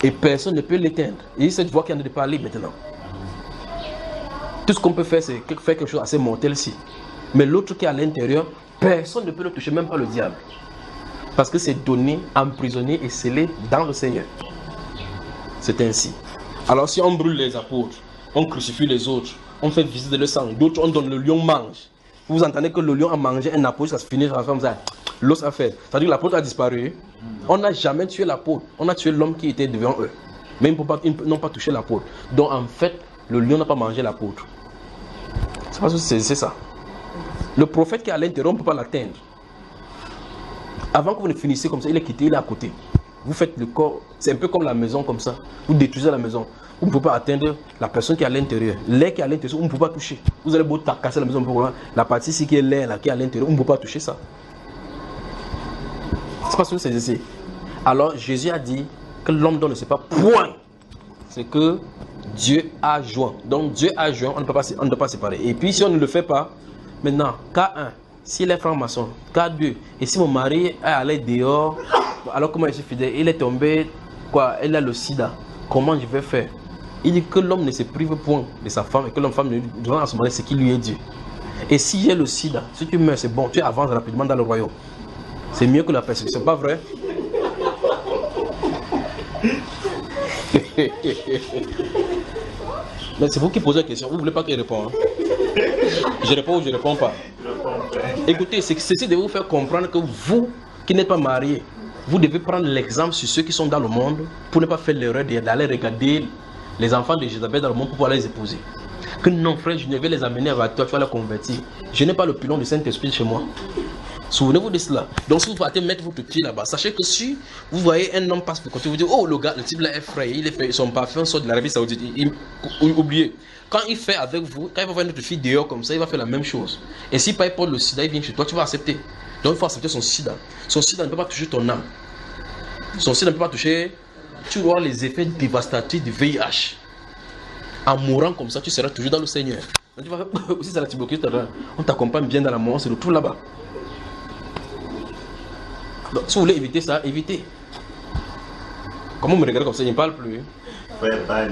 Et personne ne peut l'éteindre. Et cette voix qui est en train de parler maintenant. Tout ce qu'on peut faire, c'est faire quelque chose assez mortel ici. Mais l'autre qui est à l'intérieur, personne ne peut le toucher, même pas le diable. Parce que c'est donné, emprisonné et scellé dans le Seigneur. C'est ainsi. Alors si on brûle les apôtres, on crucifie les autres, on fait visiter le sang, d'autres on donne le lion mange. Vous entendez que le lion a mangé un apôtre, ça se finit comme ça. L'os a fait. C'est-à-dire que l'apôtre a disparu. On n'a jamais tué l'apôtre. On a tué l'homme qui était devant eux. Mais ils n'ont pas touché l'apôtre. Donc en fait, le lion n'a pas mangé l'apôtre. C'est parce que c'est ça. Le prophète qui est à l'intérieur, on ne peut pas l'atteindre. Avant que vous ne finissiez comme ça, il est quitté, il est à côté. Vous faites le corps, c'est un peu comme la maison comme ça. Vous détruisez la maison. Vous ne pouvez pas atteindre la personne qui est à l'intérieur. L'air qui est à l'intérieur, on ne peut pas toucher. Vous allez beau casser la maison, la partie ici qui est l'air, qui est à l'intérieur, on ne peut pas toucher ça. C'est parce que c'est ici. Alors Jésus a dit que l'homme dont ne sait pas point. C'est que Dieu a joint. Donc Dieu a joint, on ne peut pas séparer. Et puis si on ne le fait pas, maintenant, K1. S'il est franc-maçon, K2, et si mon mari est allé dehors, alors comment je suis fidèle, il est tombé, il a le sida, comment je vais faire? Il dit que l'homme ne se prive point de sa femme et que l'homme ne doit à ce moment ce qui lui est dû. Et si j'ai le sida, si tu meurs, c'est bon, tu avances rapidement dans le royaume. C'est mieux que la persécution, c'est pas vrai? Mais c'est vous qui posez la question, vous ne voulez pas qu'il réponde. Je réponds ou je ne réponds pas. Écoutez, ceci de vous faire comprendre que vous qui n'êtes pas mariés, vous devez prendre l'exemple sur ceux qui sont dans le monde pour ne pas faire l'erreur d'aller regarder les enfants de Jézabel dans le monde pour pouvoir les épouser. Que non frère, je ne vais les amener à toi, tu vas les convertir. Je n'ai pas le pilon du Saint-Esprit chez moi. Souvenez-vous de cela. Donc si vous partez mettre votre pied là-bas, sachez que si vous voyez un homme passe pour côté, vous dites oh le type là est frais, il est fait, son parfum sort de l'Arabie Saoudite. Oubliez. Quand il fait avec vous, quand il va voir notre fille dehors comme ça, il va faire la même chose. Et si par exemple le sida il vient chez toi, tu vas accepter. Donc il faut accepter son sida. Son sida ne peut pas toucher ton âme. Son sida ne peut pas toucher. Tu auras les effets dévastateurs du VIH. En mourant comme ça, tu seras toujours dans le Seigneur. Donc tu vas aussi c'est la tuberculose, on t'accompagne bien dans la mort, on se retrouve là-bas. Donc, si vous voulez éviter ça, évitez. Comment vous me regardez comme ça, il ne parle plus. Ouais, parle.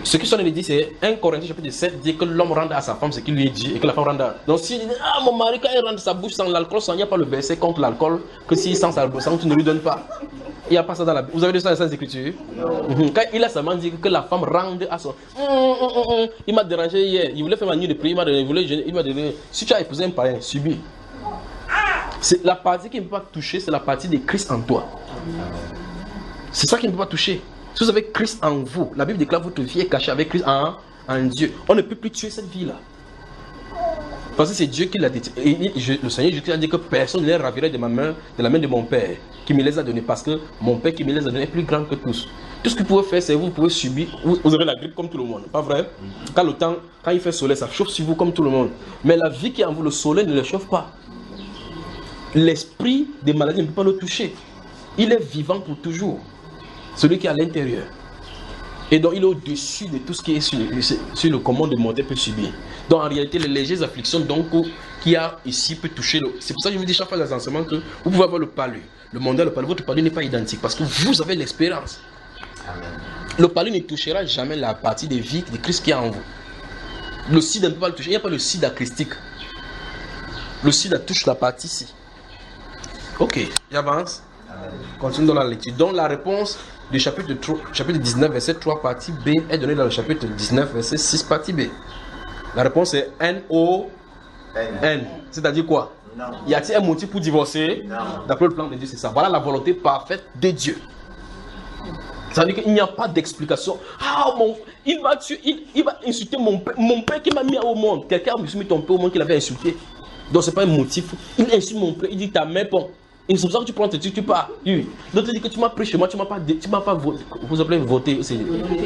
Ce que son dit, c'est 1 Corinthiens chapitre 7 dit que l'homme rende à sa femme ce qu'il lui dit et que la femme rende à... Donc s'il dit, ah mon mari quand il rend sa bouche sans l'alcool, il n'y a pas le verset contre l'alcool, que s'il sent sa bouche, tu ne lui donnes pas. Il n'y a pas ça dans la Bible. Vous avez lu ça dans les Écritures? Quand il a seulement dit que la femme rende à son... Il m'a dérangé hier, il voulait faire ma nuit de prière, il m'a donné... Si tu as épousé un païen, subis. C'est la partie qui ne peut pas toucher, c'est la partie de Christ en toi. C'est ça qui ne peut pas toucher. Si vous avez Christ en vous, la Bible déclare votre vie est cachée avec Christ en Dieu. On ne peut plus tuer cette vie-là. Parce que c'est Dieu qui l'a dit. Le Seigneur Jésus a dit que personne ne les ravirait de ma main, de la main de mon Père, qui me les a donnés. Parce que mon Père qui me les a donnés est plus grand que tous. Tout ce que vous pouvez faire, c'est vous pouvez subir. Vous aurez la grippe comme tout le monde, pas vrai? Quand il fait soleil, ça chauffe sur vous comme tout le monde. Mais la vie qui est en vous, le soleil ne le chauffe pas. L'esprit des maladies ne peut pas le toucher. Il est vivant pour toujours. Celui qui est à l'intérieur. Et donc il est au-dessus de tout ce qui est sur le commande de monter peut subir. Donc en réalité, les légères afflictions qu'il y a ici peut toucher. C'est pour ça que je vous dis chaque fois dans les enseignements que vous pouvez avoir le palu. Le mondial, le palu, votre palu n'est pas identique parce que vous avez l'expérience. Le palu ne touchera jamais la partie de vie de Christ qui est en vous. Le sida ne peut pas le toucher. Il n'y a pas le sida christique. Le sida touche la partie ici. Ok, j'avance. Continue dans la lecture. Donc la réponse du chapitre 19, verset 3, partie B, est donnée dans le chapitre 19, verset 6, partie B. La réponse est N-O-N. C'est-à-dire quoi? Non. Y a-t-il un motif pour divorcer? Non. D'après le plan de Dieu, c'est ça. Voilà la volonté parfaite de Dieu. C'est-à-dire qu'il n'y a pas d'explication. Ah, il va tuer, il va insulter mon père qui m'a mis au monde. Quelqu'un a mis ton père au monde qu'il avait insulté. Donc c'est pas un motif. Il insulte mon père, il dit ta mère, bon. Et c'est pour ça que tu prends tes trucs, tu pars. L'autre dit que tu m'as pris chez moi, tu m'as pas voté. Vous appelez voter, c'est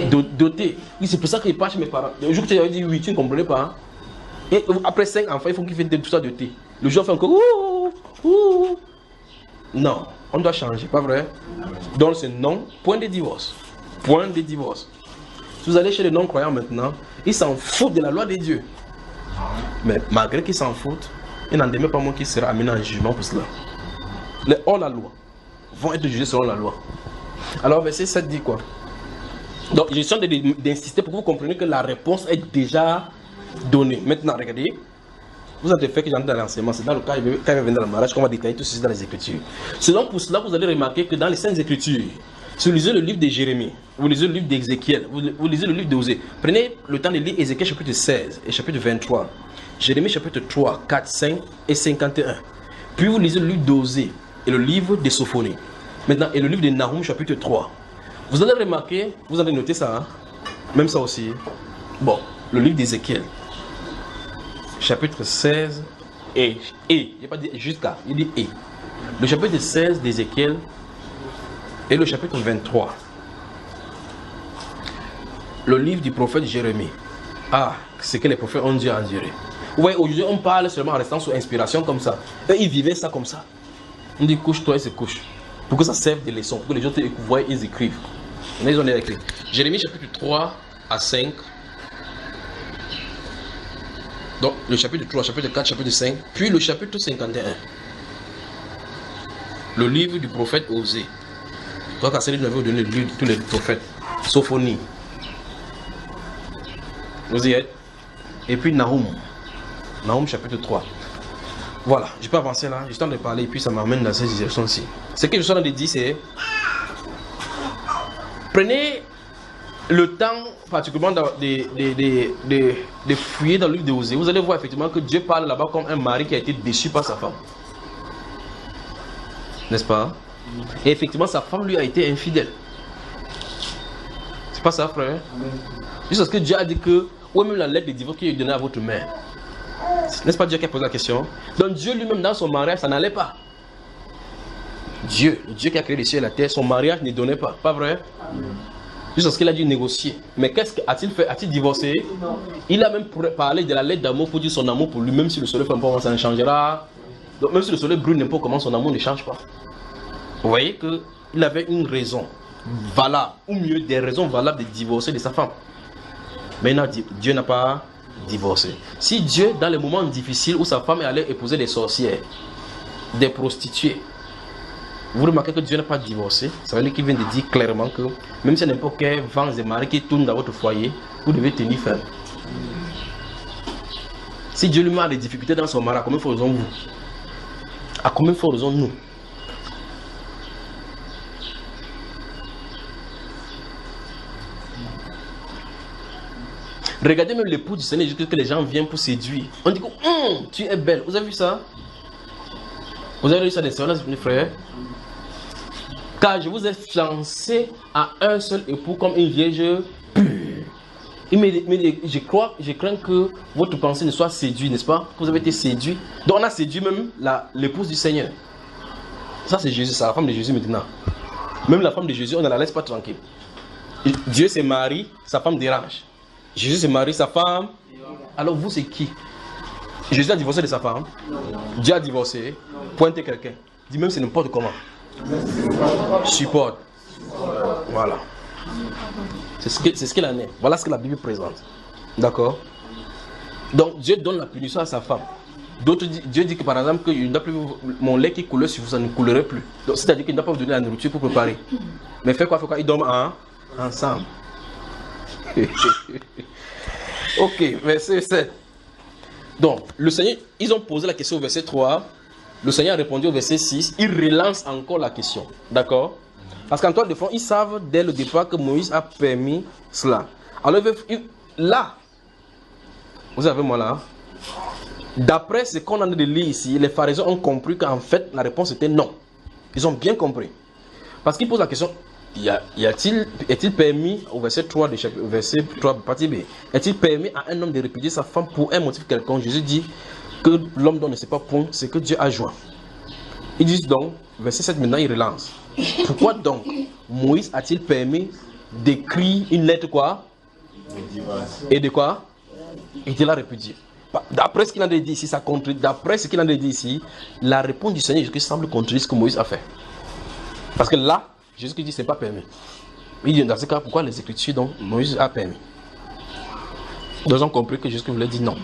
doté. C'est pour ça qu'il part chez mes parents. Le jour que tu avais dit oui, tu ne comprenais pas. Hein? Et après 5 enfants, il faut qu'ils viennent tout ça doté. Le jour fait encore ouh. Non, on doit changer, pas vrai? Donc c'est non, point de divorce. Point de divorce. Si vous allez chez les non-croyants maintenant, ils s'en foutent de la loi de Dieu. Mais malgré qu'ils s'en foutent, il n'en demeure pas moins qui sera amené en jugement pour cela. Les hors-la-loi vont être jugés selon la loi. Alors verset 7 dit quoi? Donc je suis en train d'insister pour que vous compreniez que la réponse est déjà donnée. Maintenant regardez, vous avez fait que j'entre dans l'enseignement, c'est dans le cas quand il va venir dans le mariage qu'on va détailler tout ceci dans les Écritures. C'est donc pour cela que vous allez remarquer que dans les Saintes Écritures, si vous lisez le livre de Jérémie, vous lisez le livre d'Ézéchiel, vous lisez le livre d'Osée, prenez le temps de lire Ézéchiel chapitre 16 et chapitre 23, Jérémie chapitre 3, 4, 5 et 51. Puis vous lisez le livre d'Osée et le livre de Sophonie. Maintenant, et le livre de Nahum chapitre 3. Vous allez remarquer, vous allez noter ça, hein? Même ça aussi. Bon, le livre d'Ézéchiel, chapitre 16 et. Il n'y a pas dit jusqu'à, il dit et. Le chapitre 16 d'Ézéchiel et le chapitre 23. Le livre du prophète Jérémie. Ah, ce que les prophètes ont dû endurer. Vous voyez, aujourd'hui on parle seulement en restant sous inspiration comme ça. Eux, ils vivaient ça comme ça. On dit couche-toi et se couche. Pour que ça serve de leçon, pour que les gens te voient, ils écrivent. Ils ont écrit. Jérémie chapitre 3 à 5. Donc le chapitre 3, chapitre 4, chapitre 5. Puis le chapitre 51. Le livre du prophète Osée. Donc à celui nous avait donné le livre de tous les prophètes. Sophonie. Vous y êtes. Et puis Nahum. Nahum chapitre 3. Voilà, je peux avancer là, j'ai le temps de parler et puis ça m'amène dans cette direction-ci. Ce que je suis en train de dire, c'est prenez le temps particulièrement de fouiller dans le livre d'Osée. Vous allez voir effectivement que Dieu parle là-bas comme un mari qui a été déçu par sa femme. N'est-ce pas? Et effectivement, sa femme lui a été infidèle. C'est pas ça, frère? Juste parce que Dieu a dit que, ou même la lettre de divorce qu'il a donnée à votre mère. N'est-ce pas Dieu qui a posé la question? Donc Dieu lui-même dans son mariage, ça n'allait pas. Dieu qui a créé les cieux et la terre, son mariage ne donnait pas. Pas vrai? Juste parce qu'il a dû négocier. Mais qu'est-ce qu'a-t-il fait? A-t-il divorcé? Il a même parlé de la lettre d'amour pour dire son amour pour lui, même si le soleil fait un peu comment ça ne changera. Donc même si le soleil brûle n'importe comment, son amour ne change pas. Vous voyez qu'il avait une raison valable, ou mieux des raisons valables de divorcer de sa femme. Mais Dieu n'a pas divorcé. Si Dieu, dans les moments difficiles où sa femme allait épouser des sorcières, des prostituées. Vous remarquez que Dieu n'a pas divorcé. Ça veut dire qu'il vient de dire clairement que même si n'importe quel vent et marée qui tourne dans votre foyer, vous devez tenir ferme. Si Dieu lui met des difficultés dans son mari, à combien faisons-vous? À combien faisons-nous? Regardez même l'époux du Seigneur Jésus que les gens viennent pour séduire. On dit que tu es belle. Vous avez vu ça? Vous avez vu ça des sœurs, mes frères? Car je vous ai fiancé à un seul époux comme une vierge pure. Je crains que votre pensée ne soit séduite, n'est-ce pas? Que vous avez été séduit. Donc on a séduit même l'épouse du Seigneur. Ça c'est Jésus, c'est la femme de Jésus maintenant. Même la femme de Jésus, on ne la laisse pas tranquille. Dieu se marie, sa femme dérange. Jésus se marie, sa femme. Alors vous c'est qui? Jésus a divorcé de sa femme. Dieu a divorcé. Pointez quelqu'un. Dis même c'est n'importe comment. Supporte. Voilà. C'est ce qu'il en est. Voilà ce que la Bible présente. D'accord? Donc Dieu donne la punition à sa femme. D'autres Dieu dit que par exemple que il n'a plus mon lait qui coulait sur vous, ça ne coulerait plus. Donc c'est-à-dire qu'il n'a pas vous donner la nourriture pour préparer. Mais fait quoi? Ils dorment ensemble. Ok, verset 7. Donc, le Seigneur, ils ont posé la question au verset 3. Le Seigneur a répondu au verset 6. Il relance encore la question. D'accord? Parce qu'en toile de fond, ils savent dès le départ que Moïse a permis cela. Alors, là, vous avez moi là. D'après ce qu'on a de lire ici, les pharisiens ont compris qu'en fait, la réponse était non. Ils ont bien compris. Parce qu'ils posent la question. Est-il permis, au verset 3 de chapitre, verset 3, partie B, est-il permis à un homme de répudier sa femme pour un motif quelconque? Jésus dit que l'homme dont ne sait pas point, c'est que Dieu a joint. Ils disent donc, verset 7 maintenant, il relance. Pourquoi donc Moïse a-t-il permis d'écrire une lettre quoi? Et de quoi? Et de la répudier. D'après ce qu'il en a dit ici, ça contredit. D'après ce qu'il en a dit ici, la réponse du Seigneur Jésus semble contredire ce que Moïse a fait. Parce que là, Jésus dit c'est pas permis. Il dit dans ce cas pourquoi les Écritures donc Moïse a permis. Ils ont compris que Jésus voulait dire non.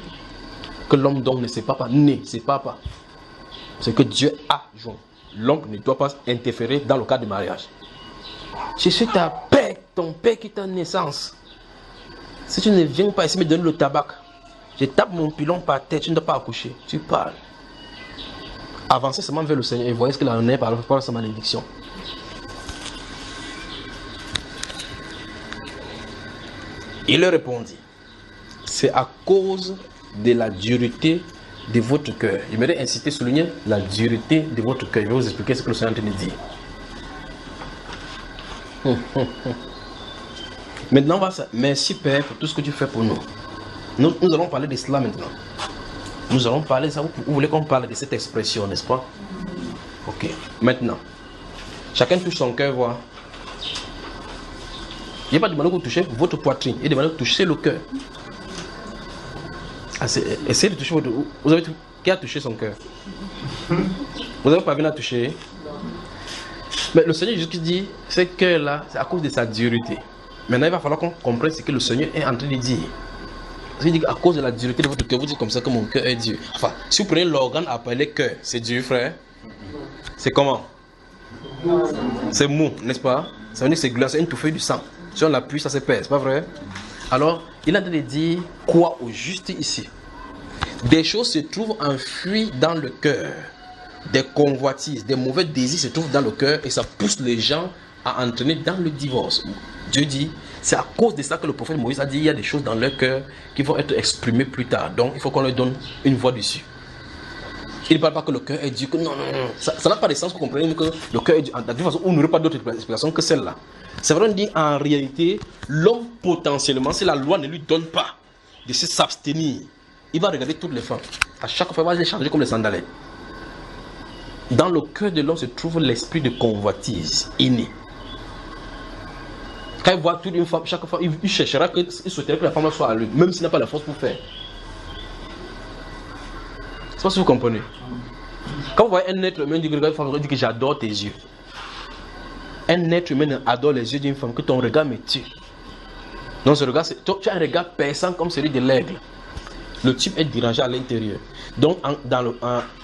Que l'homme donc ne sait pas, c'est pas. C'est que Dieu a joint. L'homme ne doit pas interférer dans le cas du mariage. Je suis ta père, ton père qui t'a naissance. Si tu ne viens pas ici me donner le tabac, je tape mon pilon par terre, tu ne dois pas accoucher. Tu parles. Avancez seulement vers le Seigneur et voyez ce qu'il en est par rapport à sa malédiction. Il leur répondit, c'est à cause de la dureté de votre cœur. Il m'aimerait insister, souligner la dureté de votre cœur. Je vais vous expliquer ce que le Seigneur est en train de dire. Maintenant, merci Père pour tout ce que tu fais pour nous. Nous allons parler de cela maintenant. Nous allons parler de ça. Vous voulez qu'on parle de cette expression, n'est-ce pas? Ok. Maintenant, chacun touche son cœur, voir. Il n'y a pas demandé que vous touchez votre poitrine. Il demande de toucher le cœur. Essayez de toucher votre... Vous avez qui a touché son cœur? Vous n'avez pas vu à toucher? Mais le Seigneur Jésus dit, ce cœur-là, c'est à cause de sa dureté. Maintenant, il va falloir qu'on comprenne ce que le Seigneur est en train de dire. Il dit qu'à cause de la dureté de votre cœur, vous dites comme ça que mon cœur est dur. Enfin, si vous prenez l'organe appelé cœur, c'est dur, frère. C'est comment? C'est mou, n'est-ce pas? Ça veut dire que c'est glace, c'est une touffée du sang. Si on l'appuie, ça se pèse, c'est pas vrai? Alors, il est en train de dire quoi au juste ici? Des choses se trouvent enfouies dans le cœur. Des convoitises, des mauvais désirs se trouvent dans le cœur et ça pousse les gens à entraîner dans le divorce. Dieu dit, c'est à cause de ça que le prophète Moïse a dit, il y a des choses dans leur cœur qui vont être exprimées plus tard. Donc, il faut qu'on leur donne une voix dessus. Il ne parle pas que le cœur est dur, que non. Ça n'a pas de sens pour comprendre que le cœur est dur. De toute façon, on n'aurait pas d'autre explication que celle-là. C'est vrai, on dit en réalité, l'homme potentiellement, si la loi ne lui donne pas de s'abstenir, il va regarder toutes les femmes. À chaque fois, il va les changer comme les sandalettes. Dans le cœur de l'homme se trouve l'esprit de convoitise inné. Quand il voit toute une femme, chaque fois, il cherchera, il souhaiterait que la femme soit à lui, même s'il n'a pas la force pour faire. Je ne sais pas si vous comprenez. Quand vous voyez un être humain dire que j'adore tes yeux. Un être humain adore les yeux d'une femme, que ton regard me tue. Donc ce regard, tu as un regard perçant comme celui de l'aigle. Le type est dirigé à l'intérieur. Donc,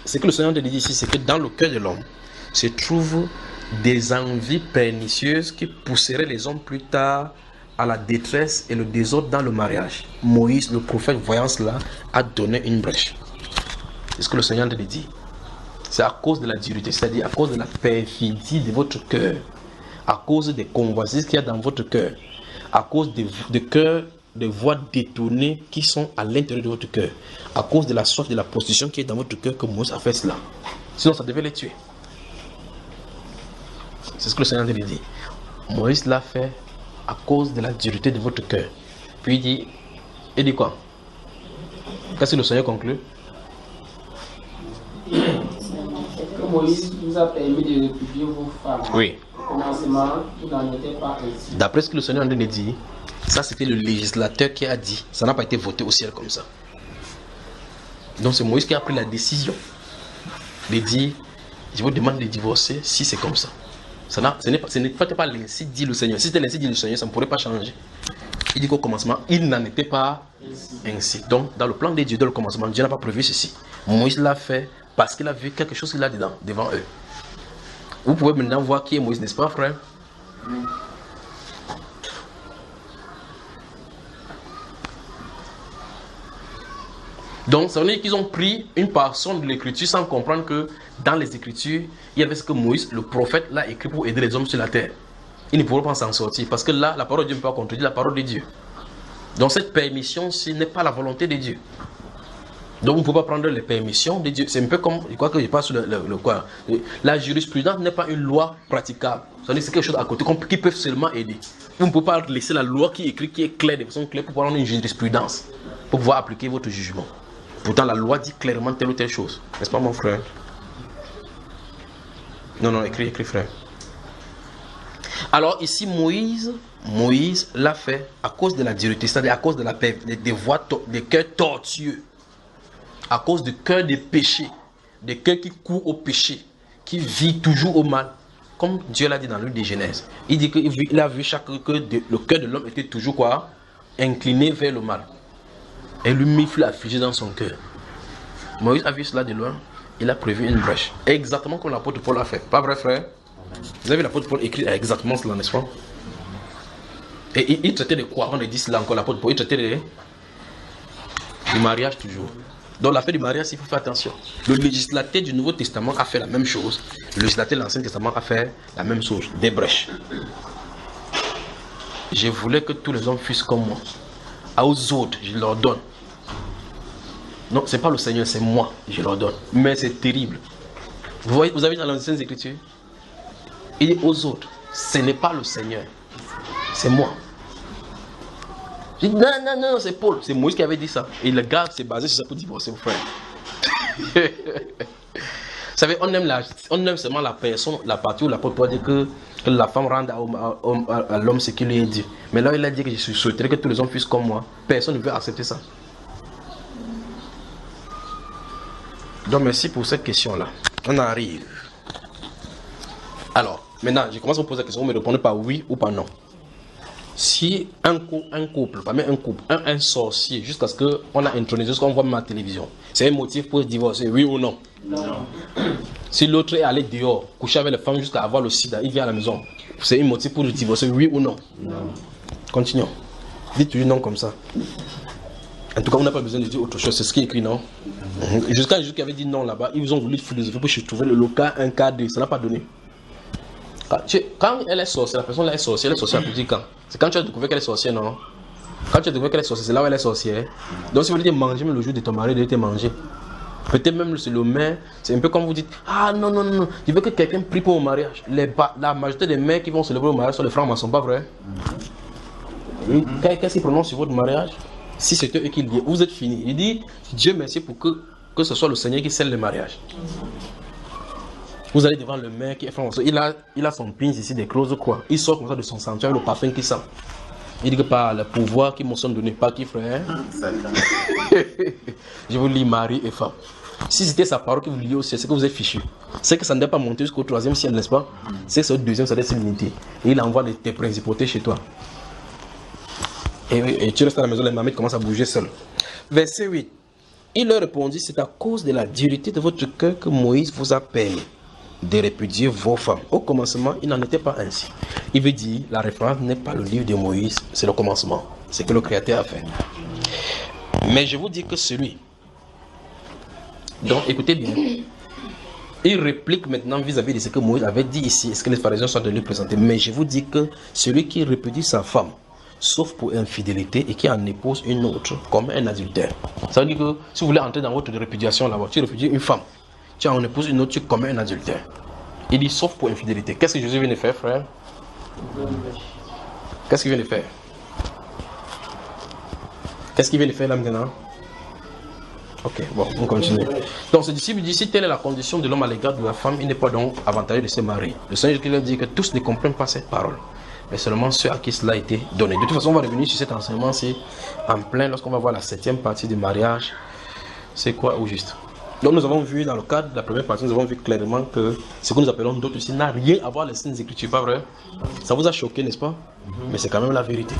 ce que le Seigneur te dit ici, c'est que dans le cœur de l'homme se trouvent des envies pernicieuses qui pousseraient les hommes plus tard à la détresse et le désordre dans le mariage. Moïse, le prophète, voyant cela, a donné une brèche. C'est ce que le Seigneur te dit. C'est à cause de la dureté, c'est-à-dire à cause de la perfidie de votre cœur, à cause des convoitises qu'il y a dans votre cœur, à cause des voix détournées qui sont à l'intérieur de votre cœur, à cause de la soif de la prostitution qui est dans votre cœur que Moïse a fait cela. Sinon, ça devait les tuer. C'est ce que le Seigneur te dit. Moïse l'a fait à cause de la dureté de votre cœur. Puis il dit quoi? Qu'est-ce que le Seigneur conclut? Que Moïse vous a permis de répudier vos femmes. Oui. Au commencement, il n'en était pas ainsi. D'après ce que le Seigneur nous dit, ça c'était le législateur qui a dit. Ça n'a pas été voté au ciel comme ça. Donc c'est Moïse qui a pris la décision de dire, je vous demande de divorcer si c'est comme ça. Ce n'est pas l'ainsi dit le Seigneur. Si c'était l'ainsi dit le Seigneur, ça ne pourrait pas changer. Il dit qu'au commencement, il n'en était pas ainsi. Donc, dans le plan de Dieu, dans le commencement, Dieu n'a pas prévu ceci. Moïse l'a fait parce qu'il a vu quelque chose qu'il a dedans, devant eux. Vous pouvez maintenant voir qui est Moïse, n'est-ce pas, frère? Donc, ça veut dire qu'ils ont pris une portion de l'écriture sans comprendre que dans les écritures, il y avait ce que Moïse, le prophète, l'a écrit pour aider les hommes sur la terre. Ils ne pourront pas s'en sortir parce que là, la parole de Dieu ne peut pas contredire la parole de Dieu. Donc, cette permission-ci n'est pas la volonté de Dieu. Donc, on ne peut pas prendre les permissions de Dieu. C'est un peu comme, je crois que je passe sur le quoi. La jurisprudence n'est pas une loi praticable. C'est-à-dire que c'est quelque chose à côté qui peut seulement aider. Vous ne pouvez pas laisser la loi qui est écrite, qui est claire, de façon claire, pour prendre une jurisprudence, pour pouvoir appliquer votre jugement. Pourtant, la loi dit clairement telle ou telle chose. N'est-ce pas, mon frère? Non, écris, frère. Alors, ici, Moïse l'a fait à cause de la dureté, c'est-à-dire à cause de des voies, des cœurs tortueux, à cause du cœur des péchés, des cœurs qui courent au péché, qui vivent toujours au mal. Comme Dieu l'a dit dans le livre de Genèse. Il dit qu'il a vu que le cœur de l'homme était toujours quoi? Incliné vers le mal. Et lui fut affligé dans son cœur. Moïse a vu cela de loin. Il a prévu une brèche. Exactement comme l'apôtre Paul a fait. Pas vrai, frère? Vous avez vu l'apôtre Paul écrit exactement cela, n'est-ce pas? Et il traitait de quoi? On a dit cela encore, l'apôtre Paul. Il traitait du mariage toujours. Donc la fête du mariage, il faut faire attention. Le législateur du Nouveau Testament a fait la même chose. Le législateur de l'Ancien Testament a fait la même chose. Des brèches. Je voulais que tous les hommes fussent comme moi. Aux autres, je leur donne. Non, ce n'est pas le Seigneur, c'est moi, je leur donne. Mais c'est terrible. Vous voyez, vous avez dans l'Ancienne Écriture, il dit aux autres, ce n'est pas le Seigneur, c'est moi. Je dis non, c'est Paul, c'est Moïse qui avait dit ça. Et le gars s'est basé sur ça pour divorcer, mon frère. Vous savez, on aime seulement la personne, la partie où l'apôtre Paul dit que la femme rende à l'homme ce qu'il lui est dit. Mais là, il a dit que je souhaiterais que tous les hommes fussent comme moi. Personne ne veut accepter ça. Donc, merci pour cette question-là. On arrive. Alors, maintenant, je commence à vous poser la question. Vous me répondez par oui ou par non. Si un couple, pas même un couple, un sorcier, jusqu'à ce qu'on a intronisé ce qu'on voit même à la télévision, c'est un motif pour se divorcer, oui ou non? Non. Si l'autre est allé dehors, coucher avec les femmes jusqu'à avoir le sida, il vient à la maison, c'est un motif pour le divorcer, oui ou non? Non. Continuons. Dites toujours non comme ça. En tout cas, on n'a pas besoin de dire autre chose, c'est ce qui est écrit, non? Jusqu'à un jour qui avait dit non là-bas, ils ont voulu philosopher pour trouver le cas, un cas de, ça n'a pas donné. Quand elle est sorcière, la personne là est sorcière, elle est sorcière depuis quand? C'est quand tu as découvert qu'elle est sorcière, non? Quand tu as découvert qu'elle est sorcière, c'est là où elle est sorcière. Donc si vous voulez te manger, même le jour de ton mari, de te manger. Peut-être même c'est le maire, c'est un peu comme vous dites, ah non, je veux que quelqu'un prie pour mon mariage. La majorité des mères qui vont célébrer le mariage sont les francs-maçons, pas vrai? Qu'est-ce qu'ils prononcent sur votre mariage? Si c'était eux qui le disent, vous êtes finis. Il dit, Dieu merci pour que ce soit le Seigneur qui scelle le mariage. Vous allez devant le maire qui est franc-maçon. Il a son pince ici, des closes quoi. Il sort comme ça de son sanctuaire, le parfum qui sent. Il dit que par le pouvoir qui m'ont donné, pas qui frère. Je vous lis mari et femme. Si c'était sa parole que vous liez au ciel, c'est que vous êtes fichu. C'est que ça ne doit pas monter jusqu'au 3e ciel, n'est-ce pas? C'est que le 2e, ça doit être l'unité. Et il envoie tes principautés chez toi. Et tu restes à la maison, les mamies commencent à bouger seules. Verset 8. Il leur répondit, c'est à cause de la dureté de votre cœur que Moïse vous a permis de répudier vos femmes. Au commencement, il n'en était pas ainsi. Il veut dire, la référence n'est pas le livre de Moïse, c'est le commencement. C'est que le Créateur a fait. Mais je vous dis que celui... Donc, écoutez bien. Il réplique maintenant vis-à-vis de ce que Moïse avait dit ici. Est-ce que les pharisiens sont de lui présenter? Mais je vous dis que celui qui répudie sa femme, sauf pour infidélité, et qui en épouse une autre, comme un adultère. Ça veut dire que si vous voulez entrer dans votre répudiation là-bas, tu répudies une femme, tu en épouses une autre, tu commets un adultère. Il dit sauf pour infidélité. Qu'est-ce que Jésus vient de faire, frère? Qu'est-ce qu'il vient de faire? Qu'est-ce qu'il vient de faire là maintenant? Ok, bon, on continue. Donc, ce disciple dit, si telle est la condition de l'homme à l'égard de la femme, il n'est pas donc avantageux de se marier. Le Seigneur Jésus dit que tous ne comprennent pas cette parole, mais seulement ceux à qui cela a été donné. De toute façon, on va revenir sur cet enseignement, c'est en plein, lorsqu'on va voir la 7e partie du mariage, c'est quoi au juste. Donc, nous avons vu, dans le cadre de la première partie, nous avons vu clairement que ce que nous appelons d'autres ici n'a rien à voir avec les Saintes Écritures, pas vrai? Ça vous a choqué, n'est-ce pas? Mais c'est quand même la vérité.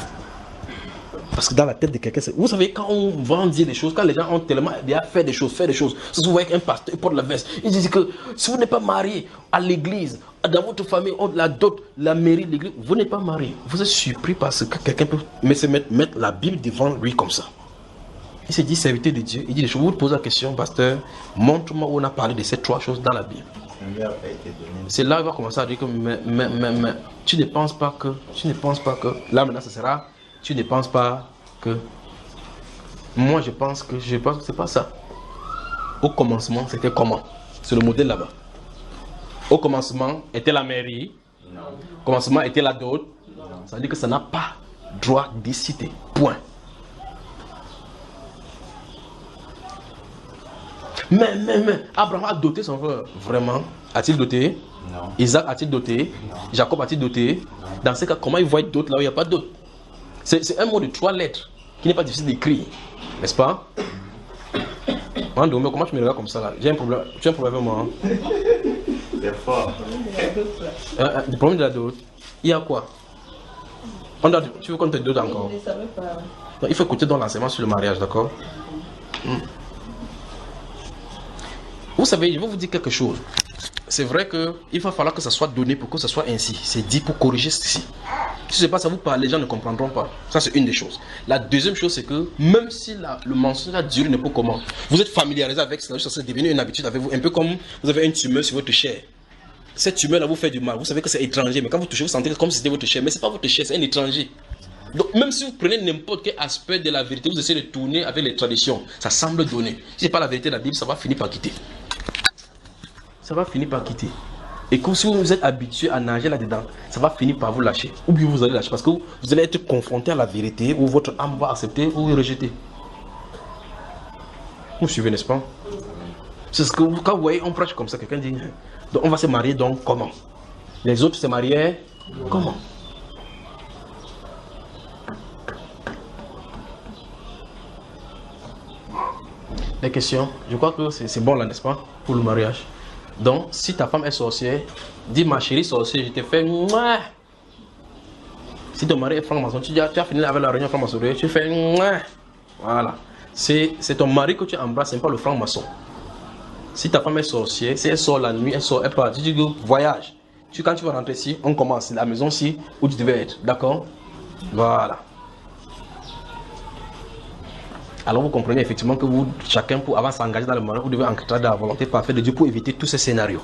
Parce que dans la tête de quelqu'un, vous savez, quand on va dire des choses, quand les gens ont tellement déjà fait des choses, si vous voyez qu'un pasteur porte la veste, il dit que si vous n'êtes pas marié à l'église, dans votre famille, on la dot, la mairie, l'église, vous n'êtes pas marié. Vous êtes surpris parce que quelqu'un peut mettre la Bible devant lui comme ça. Il se dit serviteur de Dieu, il dit des choses. Vous posez la question, pasteur, montre-moi où on a parlé de ces 3 choses dans la Bible. C'est là qu'il va commencer à dire que mais tu ne penses pas que, là maintenant ce sera, tu ne penses pas que, moi je pense que c'est pas ça. Au commencement, c'était comment? C'est le modèle là-bas. Au commencement, était la mairie. Non. Au commencement, était la dot. Ça veut dire que ça n'a pas droit d'y citer. Point. Mais, Abraham a doté son frère. Vraiment? A-t-il doté? Non. Isaac a-t-il doté? Non. Jacob a-t-il doté? Non. Dans ce cas, comment il voit d'autres là où il n'y a pas d'autres? C'est un mot de 3 lettres qui n'est pas difficile d'écrire. N'est-ce pas? Comment tu me regardes comme ça là? J'ai un problème. Tu as un problème avec moi? Hein? C'est fort. Le problème de la dot. Il y a quoi? Tu veux qu'on te dote encore? Je ne savais pas. Donc, il faut écouter dans l'enseignement sur le mariage, d'accord? Vous savez, je vais vous dire quelque chose. C'est vrai qu'il va falloir que ça soit donné pour que ça soit ainsi. C'est dit pour corriger ceci. Si ce n'est pas ça, vous parlez, les gens ne comprendront pas. Ça, c'est une des choses. La deuxième chose, c'est que même si le mensonge a duré n'importe comment, vous êtes familiarisé avec cela, ça c'est devenu une habitude avec vous. Un peu comme vous avez une tumeur sur votre chair. Cette tumeur-là vous fait du mal. Vous savez que c'est étranger, mais quand vous touchez, vous sentez comme si c'était votre chair. Mais ce n'est pas votre chair, c'est un étranger. Donc, même si vous prenez n'importe quel aspect de la vérité, vous essayez de tourner avec les traditions, ça semble donner. Si ce n'est pas la vérité de la Bible, ça va finir par quitter. Ça va finir par quitter. Et comme si vous êtes habitué à nager là-dedans, ça va finir par vous lâcher. Ou bien vous allez lâcher parce que vous allez être confronté à la vérité ou votre âme va accepter ou rejeter. Vous suivez, n'est-ce pas? C'est ce que quand vous voyez, on prêche comme ça, quelqu'un dit, donc on va se marier donc comment? Les autres se mariaient comment? Les questions, je crois que c'est bon là, n'est-ce pas? Pour le mariage. Donc, si ta femme est sorcière, dis ma chérie sorcière, je te fais mouah. Si ton mari est franc-maçon, tu as fini avec la réunion franc-maçonnerie, tu fais mouah. Voilà. C'est ton mari que tu embrasses, ce n'est pas le franc-maçon. Si ta femme est sorcière, si elle sort la nuit, elle part, tu dis voyage. Quand tu vas rentrer ici, on commence la maison ici où tu devais être. D'accord? Voilà. Alors vous comprenez effectivement que chacun, avant de s'engager dans le mariage, vous devez encadrer dans la volonté parfaite de Dieu pour éviter tous ces scénarios.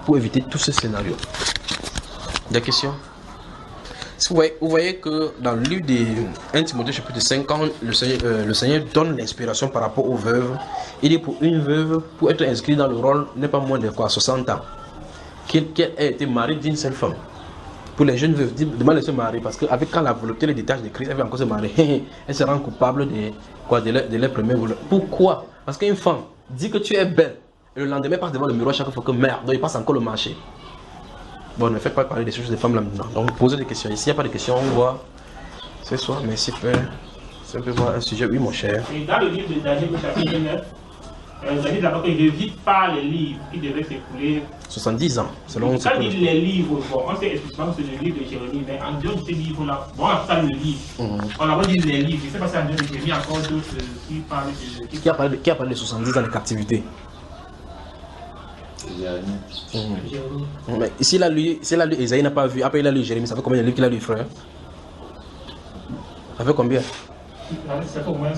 Pour éviter tous ces scénarios. Des questions? Vous voyez que dans le livre de 1 Timothée chapitre 5, quand le Seigneur donne l'inspiration par rapport aux veuves, il dit pour une veuve, pour être inscrit dans le rôle, n'est pas moins de 60 ans. Qu'elle ait été mariée d'une seule femme. Pour les jeunes veuves, demande de se marier parce que quand la volonté les détache de Christ, elle va encore se marier. Elle se rend coupable de leur premier volonté. Pourquoi? Parce qu'une femme dit que tu es belle et le lendemain passe devant le miroir chaque fois que merde, donc il passe encore le marché. Bon, ne faites pas parler des choses des femmes là maintenant. Donc posez des questions. Ici, il n'y a pas de questions, on voit. C'est soit, merci frère. C'est un peu un sujet, oui mon cher. Et dans le livre de Daniel, chapitre 9, Ça dit d'abord que je vis par les livres qui devaient s'écouler. 70 ans, selon Ça dit les livres, bon, on sait explicitement que c'est le livre de Jérémie, mais en dehors de ces livres-là, bon, on a ça le livre. On a pas dit les livres, je ne sais pas si en dehors de Jérémie, encore d'autres qui parlent de. Qui a parlé de 70 ans de captivité? Mais s'il a lu Esaïe n'a pas vu, après il a lu Jérémie, ça fait combien de livres qu'il a lu, frère? Ça fait combien? Ça fait au moins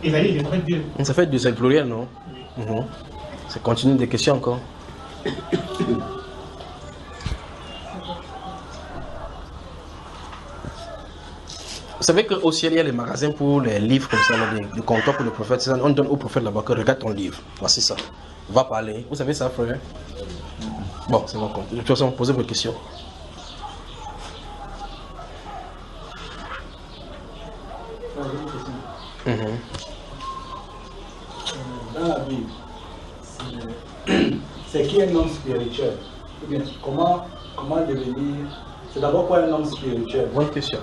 Esaïe, ça fait 2. Ça fait 2, c'est le pluriel, non? Ça continue des questions encore. Vous savez qu'au ciel, il y a les magasins pour les livres comme ça, les comptoirs pour les prophètes. Ça, on donne au prophète là-bas que regarde ton livre. Voici ça. Va parler. Vous savez ça, frère? Bon, c'est bon. De toute façon, posez vos questions. Dans la Bible, c'est qui un homme spirituel? Ou bien, comment devenir? C'est d'abord quoi un homme spirituel? Bonne question.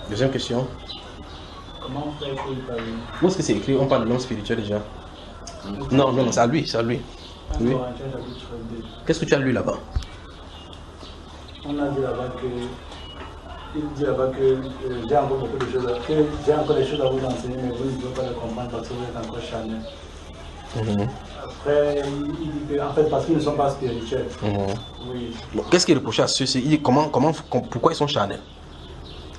Deuxième question. Comment faire pour y parvenir? Où est-ce que c'est écrit? On parle de l'homme spirituel déjà. Non, c'est à lui, c'est à lui. Oui. Qu'est-ce que tu as lu là-bas? On a dit là-bas que. Il dit là-bas que j'ai encore beaucoup de choses j'ai encore des choses à vous enseigner, mais vous ne pouvez pas les comprendre parce que vous êtes encore charnel. Après, il dit que, en fait, parce qu'ils ne sont pas spirituels. Oui. Bon, qu'est-ce qu'il reprochait à ceux-ci? Il dit pourquoi ils sont charnels?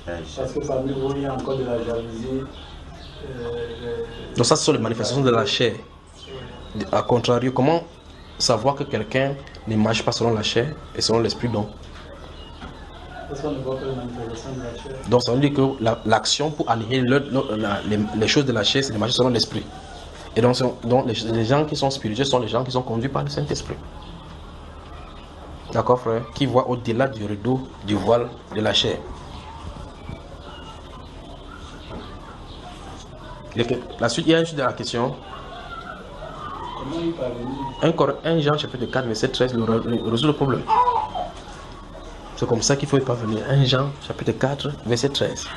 Parce que parmi vous, il y a encore de la jalousie. Donc ça, ce sont les manifestations de la chair. A contrario, comment savoir que quelqu'un ne marche pas selon la chair et selon l'esprit donc? Parce qu'on ne voit pas les manifestations de la chair. Donc ça veut dire que l'action pour annihiler les choses de la chair, c'est de marcher selon l'esprit. Et donc les gens qui sont spirituels sont les gens qui sont conduits par le Saint-Esprit. D'accord, frère? Qui voient au-delà du rideau, du voile de la chair. La suite, il y a une suite de la question. Comment y parvenir? 1 Jean chapitre 4 verset 13 résout le problème. C'est comme ça qu'il faut y parvenir. 1 Jean chapitre 4 verset 13.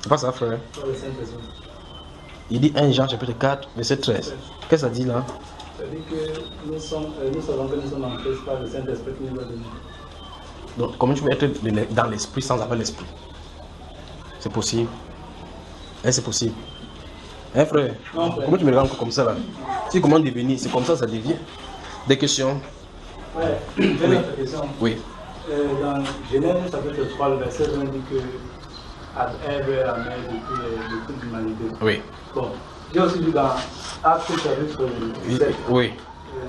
C'est pas ça, frère? Il dit 1 Jean chapitre 4 verset 13. Qu'est-ce que ça dit là? Ça dit que nous savons que nous sommes en Christ par le Saint-Esprit qui nous a donné. Donc comment tu peux être dans l'esprit sans avoir l'esprit? C'est possible. C'est possible. Hein, frère? Non, frère. Comment tu me regardes comme ça là? Si comment devenir? C'est comme ça devient. Des questions? Ouais, j'ai une autre question. Oui. Dans Genèse chapitre 3, le verset 20 dit que Ève est la mère de toute l'humanité. Oui. Bon, j'ai aussi lu dans Actes chapitre 7. Oui.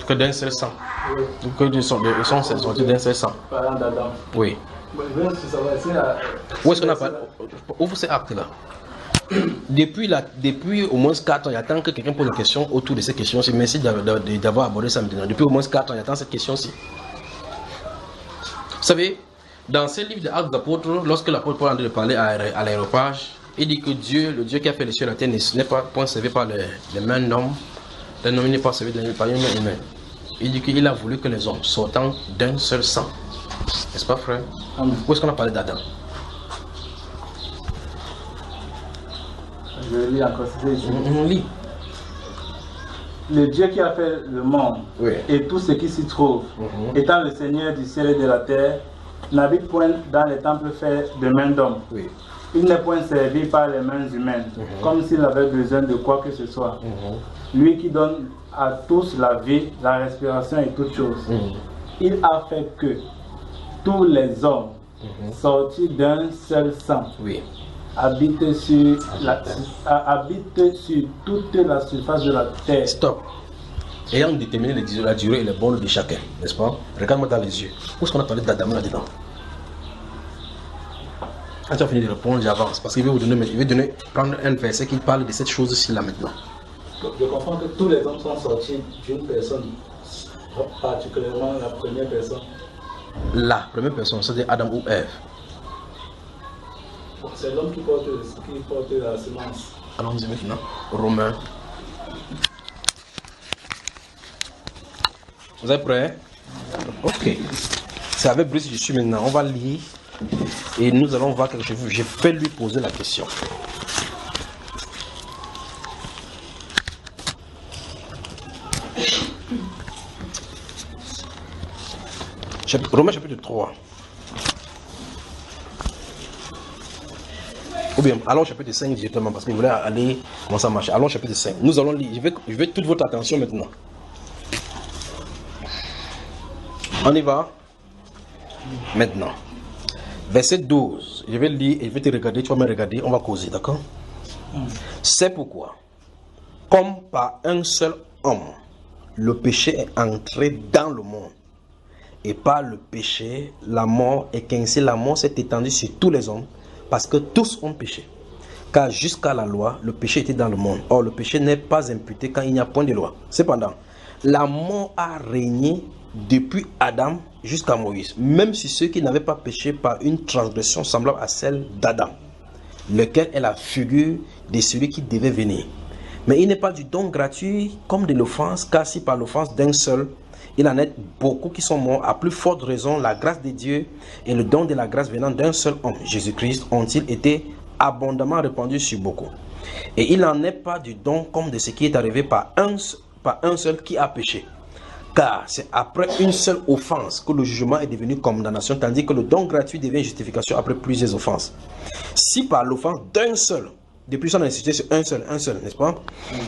Que d'un seul sang. Oui. Que ils sont sortis d'un seul sang. Parlant d'Adam. Oui. Bon, je veux aussi savoir, Où est-ce qu'on a parlé? Où c'est acte là? Depuis au moins 4 ans, il attend que quelqu'un pose une question autour de ces questions-ci. Merci d'avoir abordé ça maintenant. Depuis au moins 4 ans, il attend cette question-ci. Vous savez, dans ce livre des Actes d'Apôtres, lorsque l'apôtre Paul est en train de parler à l'aéropage, il dit que Dieu, le Dieu qui a fait les cieux et la terre, n'est pas point servi par les mains d'hommes. L'homme n'est pas servi par une main humaine. Il dit qu'il a voulu que les hommes sortant d'un seul sang. N'est-ce pas, frère? Où est-ce qu'on a parlé d'Adam? Je lis encore, c'est ici. On lit. Le Dieu qui a fait le monde Oui. et tout ce qui s'y trouve, étant le Seigneur du ciel et de la terre, n'habite point dans les temples faits de mains d'hommes. Oui. Il n'est point servi par les mains humaines, comme s'il avait besoin de quoi que ce soit. Lui qui donne à tous la vie, la respiration et toutes choses. Il a fait que tous les hommes, sortis d'un seul sang, Oui. habitent sur toute la surface de la terre. Stop. Ayant déterminé la durée et les bornes de chacun, n'est-ce pas? Regarde-moi dans les yeux. Où est-ce qu'on a parlé d'Adam là-dedans? Quand tu as fini de répondre, j'avance. Parce qu'il veut prendre un verset qui parle de cette chose-ci là maintenant. Je comprends que tous les hommes sont sortis d'une personne, particulièrement la première personne. La première personne, c'est Adam ou Ève. Bon, c'est l'homme qui porte la semence. Allons-y maintenant. Romains. Vous êtes prêts? Ok. C'est avec Brice que je suis maintenant. On va lire et nous allons voir quelque chose. Je vais lui poser la question. Romains chapitre 3. Ou bien, allons au chapitre 5 directement, parce qu'il voulait aller comment ça marche. Allons au chapitre 5. Nous allons lire. Je veux toute votre attention maintenant. On y va. Maintenant. Verset 12. Je vais lire et je vais te regarder. Tu vas me regarder. On va causer, d'accord? C'est pourquoi, comme par un seul homme, le péché est entré dans le monde. Et par le péché, la mort, et qu'ainsi la mort s'est étendue sur tous les hommes, parce que tous ont péché. Car jusqu'à la loi, le péché était dans le monde. Or, le péché n'est pas imputé quand il n'y a point de loi. Cependant, la mort a régné depuis Adam jusqu'à Moïse, même si ceux qui n'avaient pas péché par une transgression semblable à celle d'Adam, lequel est la figure de celui qui devait venir. Mais il n'est pas du don gratuit comme de l'offense, car si par l'offense d'un seul, il en est beaucoup qui sont morts, à plus forte raison, la grâce de Dieu et le don de la grâce venant d'un seul homme, Jésus-Christ, ont-ils été abondamment répandus sur beaucoup. Et il n'en est pas du don comme de ce qui est arrivé par un seul qui a péché. Car c'est après une seule offense que le jugement est devenu condamnation, tandis que le don gratuit devient justification après plusieurs offenses. Si par l'offense d'un seul, depuis son insisté sur un seul, n'est-ce pas?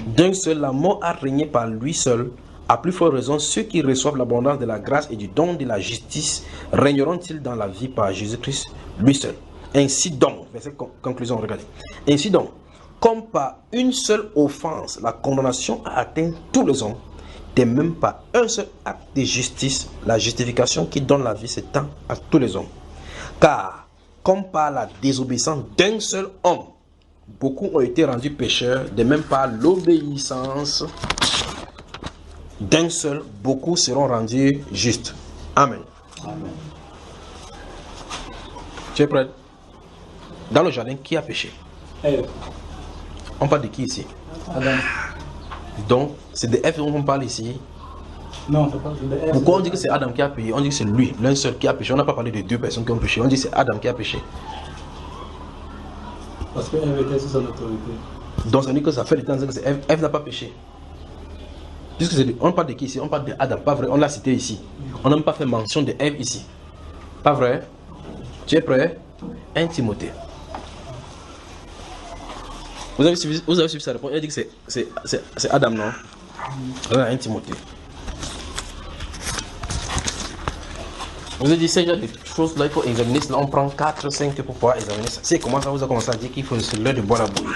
D'un seul, la mort a régné par lui seul, à plus forte raison, ceux qui reçoivent l'abondance de la grâce et du don de la justice régneront-ils dans la vie par Jésus-Christ, lui seul. Ainsi donc, verset conclusion, regardez. Ainsi donc, comme par une seule offense, la condamnation a atteint tous les hommes, de même par un seul acte de justice, la justification qui donne la vie s'étend à tous les hommes. Car, comme par la désobéissance d'un seul homme, beaucoup ont été rendus pécheurs, de même par l'obéissance d'un seul, beaucoup seront rendus justes. Amen. Amen. Tu es prêt? Dans le jardin, qui a péché? On parle de qui ici? Adam. Donc, c'est de Ève dont on parle ici. Non, c'est pas de Ève. Pourquoi on dit que c'est Adam qui a péché? On dit que c'est lui, l'un seul qui a péché. On n'a pas parlé de deux personnes qui ont péché. On dit que c'est Adam qui a péché. Parce qu'Ève était sous son autorité. Donc, ça veut dire que ça fait du temps que c'est Ève. Ève n'a pas péché. Puisque on parle de qui ici? On parle de Adam, pas vrai? On l'a cité ici. On n'a même pas fait mention de Ève ici. Pas vrai? Tu es prêt? 1 Timothée. Vous avez suivi sa réponse? Il a dit que c'est Adam, non? 1 Timothée. Vous avez dit, c'est déjà des choses là, il faut examiner cela. On prend 4, 5 pour pouvoir examiner ça. C'est comment ça vous a commencé à dire qu'il faut l'heure de boire la bouille.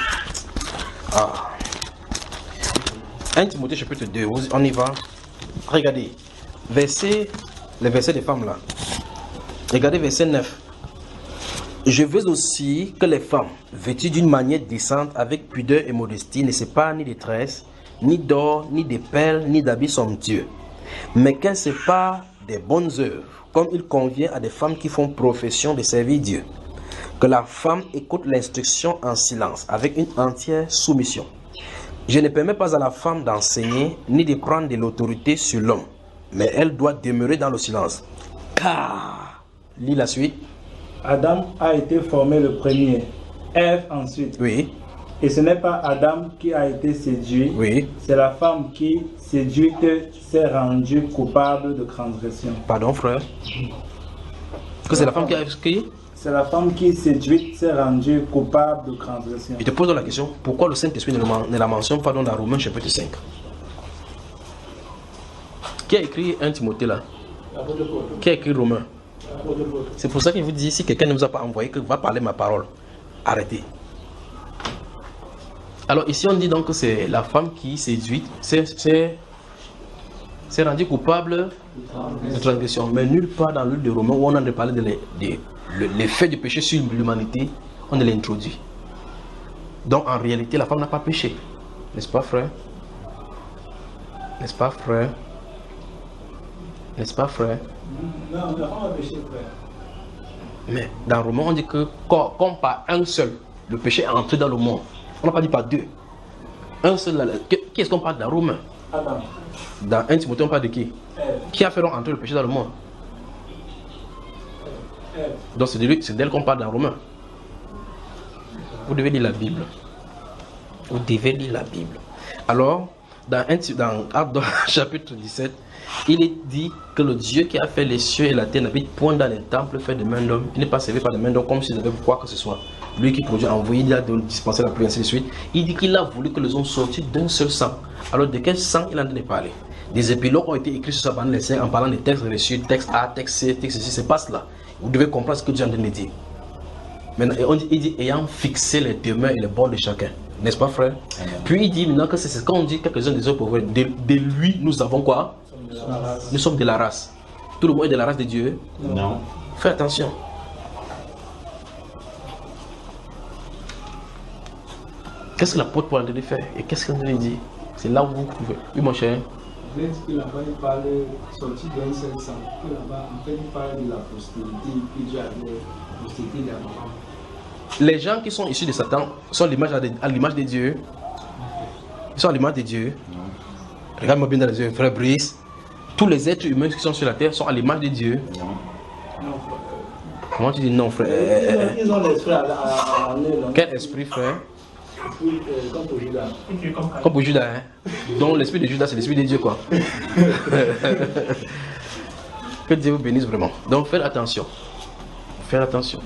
1 Timothée chapitre 2, on y va. Regardez, les versets des femmes là. Regardez verset 9. Je veux aussi que les femmes, vêtues d'une manière décente, avec pudeur et modestie, ne s'épargnent ni de tresses, ni d'or, ni de perles, ni d'habits somptueux, mais qu'elles séparent des bonnes œuvres, comme il convient à des femmes qui font profession de servir Dieu. Que la femme écoute l'instruction en silence, avec une entière soumission. Je ne permets pas à la femme d'enseigner, ni de prendre de l'autorité sur l'homme, mais elle doit demeurer dans le silence. Car, lis la suite. Adam a été formé le premier, Ève ensuite. Oui. Et ce n'est pas Adam qui a été séduit, Oui. c'est la femme qui, séduite, s'est rendue coupable de transgression. Pardon, frère. Que c'est la femme qui a écrit? C'est la femme qui, séduite, s'est rendue coupable de transgression. Je te pose la question, pourquoi le Saint-Esprit ne la mentionne pas dans Romains chapitre 5? Qui a écrit 1 Timothée là? Qui a écrit Romains? C'est pour ça que je vous dis, si quelqu'un ne vous a pas envoyé, que va parler ma parole, arrêtez. Alors ici on dit donc que c'est la femme qui séduite, c'est rendue coupable de transgression. Mais nulle part dans le livre de Romains où on en a parlé de l'effet du péché sur l'humanité, on l'a introduit. Donc en réalité, la femme n'a pas péché. N'est-ce pas, frère? N'est-ce pas, frère? N'est-ce pas, frère? Non, la femme a péché, frère. Mais dans Romains, on dit que comme par un seul, le péché est entré dans le monde. On n'a pas dit par deux. Un seul, qui est-ce qu'on parle dans Romains? Adam. Dans 1 Timothée, on parle de qui? Ève. Qui a fait entrer le péché dans le monde? Ève. Donc c'est d'elle qu'on parle dans Romains. Vous devez lire la Bible. Vous devez lire la Bible. Alors, dans Actes chapitre 17, il est dit que le Dieu qui a fait les cieux et la terre n'habite point dans les temples faits de main d'homme. Il n'est pas servi par des mains d'homme comme s'il avait quoi que ce soit. Lui qui produit, envoyé, il a dispensé la pluie, ainsi de suite. Il dit qu'il a voulu que les hommes sortent d'un seul sang. Alors de quel sang il en a parlé? Des épilogues ont été écrits sur ça pendant les siècles en parlant des textes reçus, texte A, texte C, texte C, c'est pas cela. Vous devez comprendre ce que Dieu est en train de dire. Maintenant, il dit ayant fixé les demeures et les bords de chacun. N'est-ce pas, frère? Puis il dit maintenant que c'est quand on dit quelques-uns des autres pauvres, de lui nous avons quoi? Nous sommes de la race. Tout le monde est de la race de Dieu? Non. Fais attention. Qu'est-ce que l'apôtre Paul a dit faire? Et qu'est-ce qu'il a dit? C'est là où vous pouvez. Oui, mon cher. Vous avez dit que là-bas, il parle sorti d'un seul sang. Que là-bas, en fait, il parle de la postérité, que Dieu avait postérité de la maman. Les gens qui sont issus de Satan sont à l'image de Dieu. Ils sont à l'image de Dieu. Regarde-moi bien dans les yeux, frère Brice. Tous les êtres humains qui sont sur la terre sont à l'image de Dieu. Non. Comment tu dis non, frère? Ils ont l'esprit à Quel esprit, frère? Comme pour Judas. Comme pour Judas, hein? Donc l'esprit de Judas, c'est l'esprit de Dieu, quoi. Que Dieu vous bénisse vraiment. Donc faites attention. Faites attention.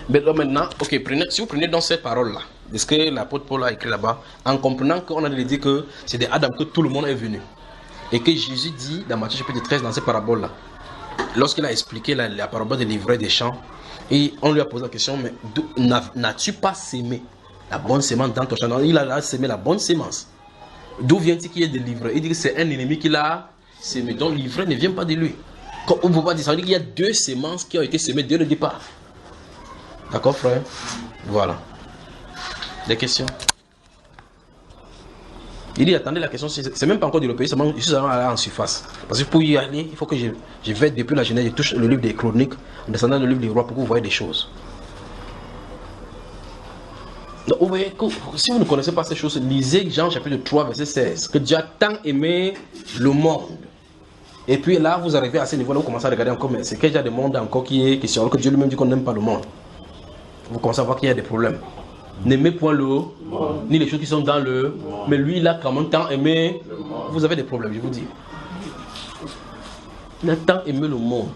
Mais là, maintenant, ok, si vous prenez dans cette parole-là, de ce que l'apôtre Paul a écrit là-bas, en comprenant qu'on a dit que c'est de Adam que tout le monde est venu. Et que Jésus dit dans Matthieu chapitre 13, dans cette parabole-là, lorsqu'il a expliqué la parabole des livrets des champs, et on lui a posé la question, mais n'as-tu pas sémé la bonne sémence dans ton champ? Il a sémé la bonne sémence. D'où vient-il qu'il y ait des livrets? Il dit que c'est un ennemi qui l'a sémé. Donc l'ivraie ne vient pas de lui. On ne peut pas dire, ça veut dire qu'il y a deux sémences qui ont été sémées dès le départ. D'accord, frère? Voilà. Des questions? Il dit, attendez, la question, c'est même pas encore développé, c'est juste aller en surface. Parce que pour y aller, il faut que je vais depuis la Genèse, je touche le livre des Chroniques, en descendant le livre des Rois, pour que vous voyez des choses. Donc, vous voyez que si vous ne connaissez pas ces choses, lisez Jean chapitre 3, verset 16, que Dieu a tant aimé le monde. Et puis là, vous arrivez à ce niveau-là, vous commencez à regarder encore, mais c'est quel genre de monde encore qui est question, alors que Dieu lui-même dit qu'on n'aime pas le monde. Vous commencez à voir qu'il y a des problèmes. N'aimez point le ni les choses qui sont dans le, mais lui il a quand même tant aimé. Vous avez des problèmes, je vous dis. Il a tant aimé le monde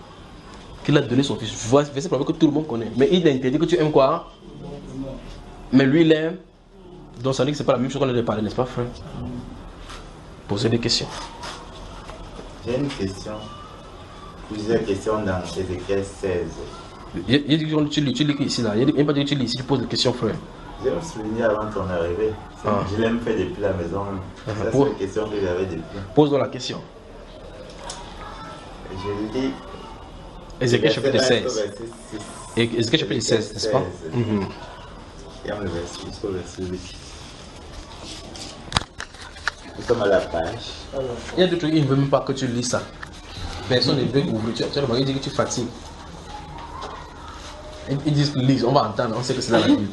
qu'il a donné son fils. C'est le problème que tout le monde connaît. Mais il a interdit que tu aimes quoi? Mais lui il aime. Donc ça dit que c'est pas la même chose qu'on a de parler, n'est-ce pas, frère? Posez des questions. J'ai une question. Plusieurs questions dans Ézéchiel 16. Il dit que tu lis ici là. Il n'y a pas dit que tu lis ici, tu poses des questions, frère. J'ai me souvenir avant ton arrivée. Je l'ai fait depuis la maison. Ça, c'est une question que j'avais depuis. Pose-toi la question. Je lis. Ézéchiel chapitre 16. Ézéchiel chapitre 16, n'est-ce pas? Il y a le verset, jusqu'au verset 8. Nous sommes à la page. Il y a des trucs, il ne veut même pas que tu lis ça. Personne ne veut ouvrir. Tu as remarqué, il dit que tu fatigues. Ils disent lise, on va entendre, on sait que c'est dans la Bible.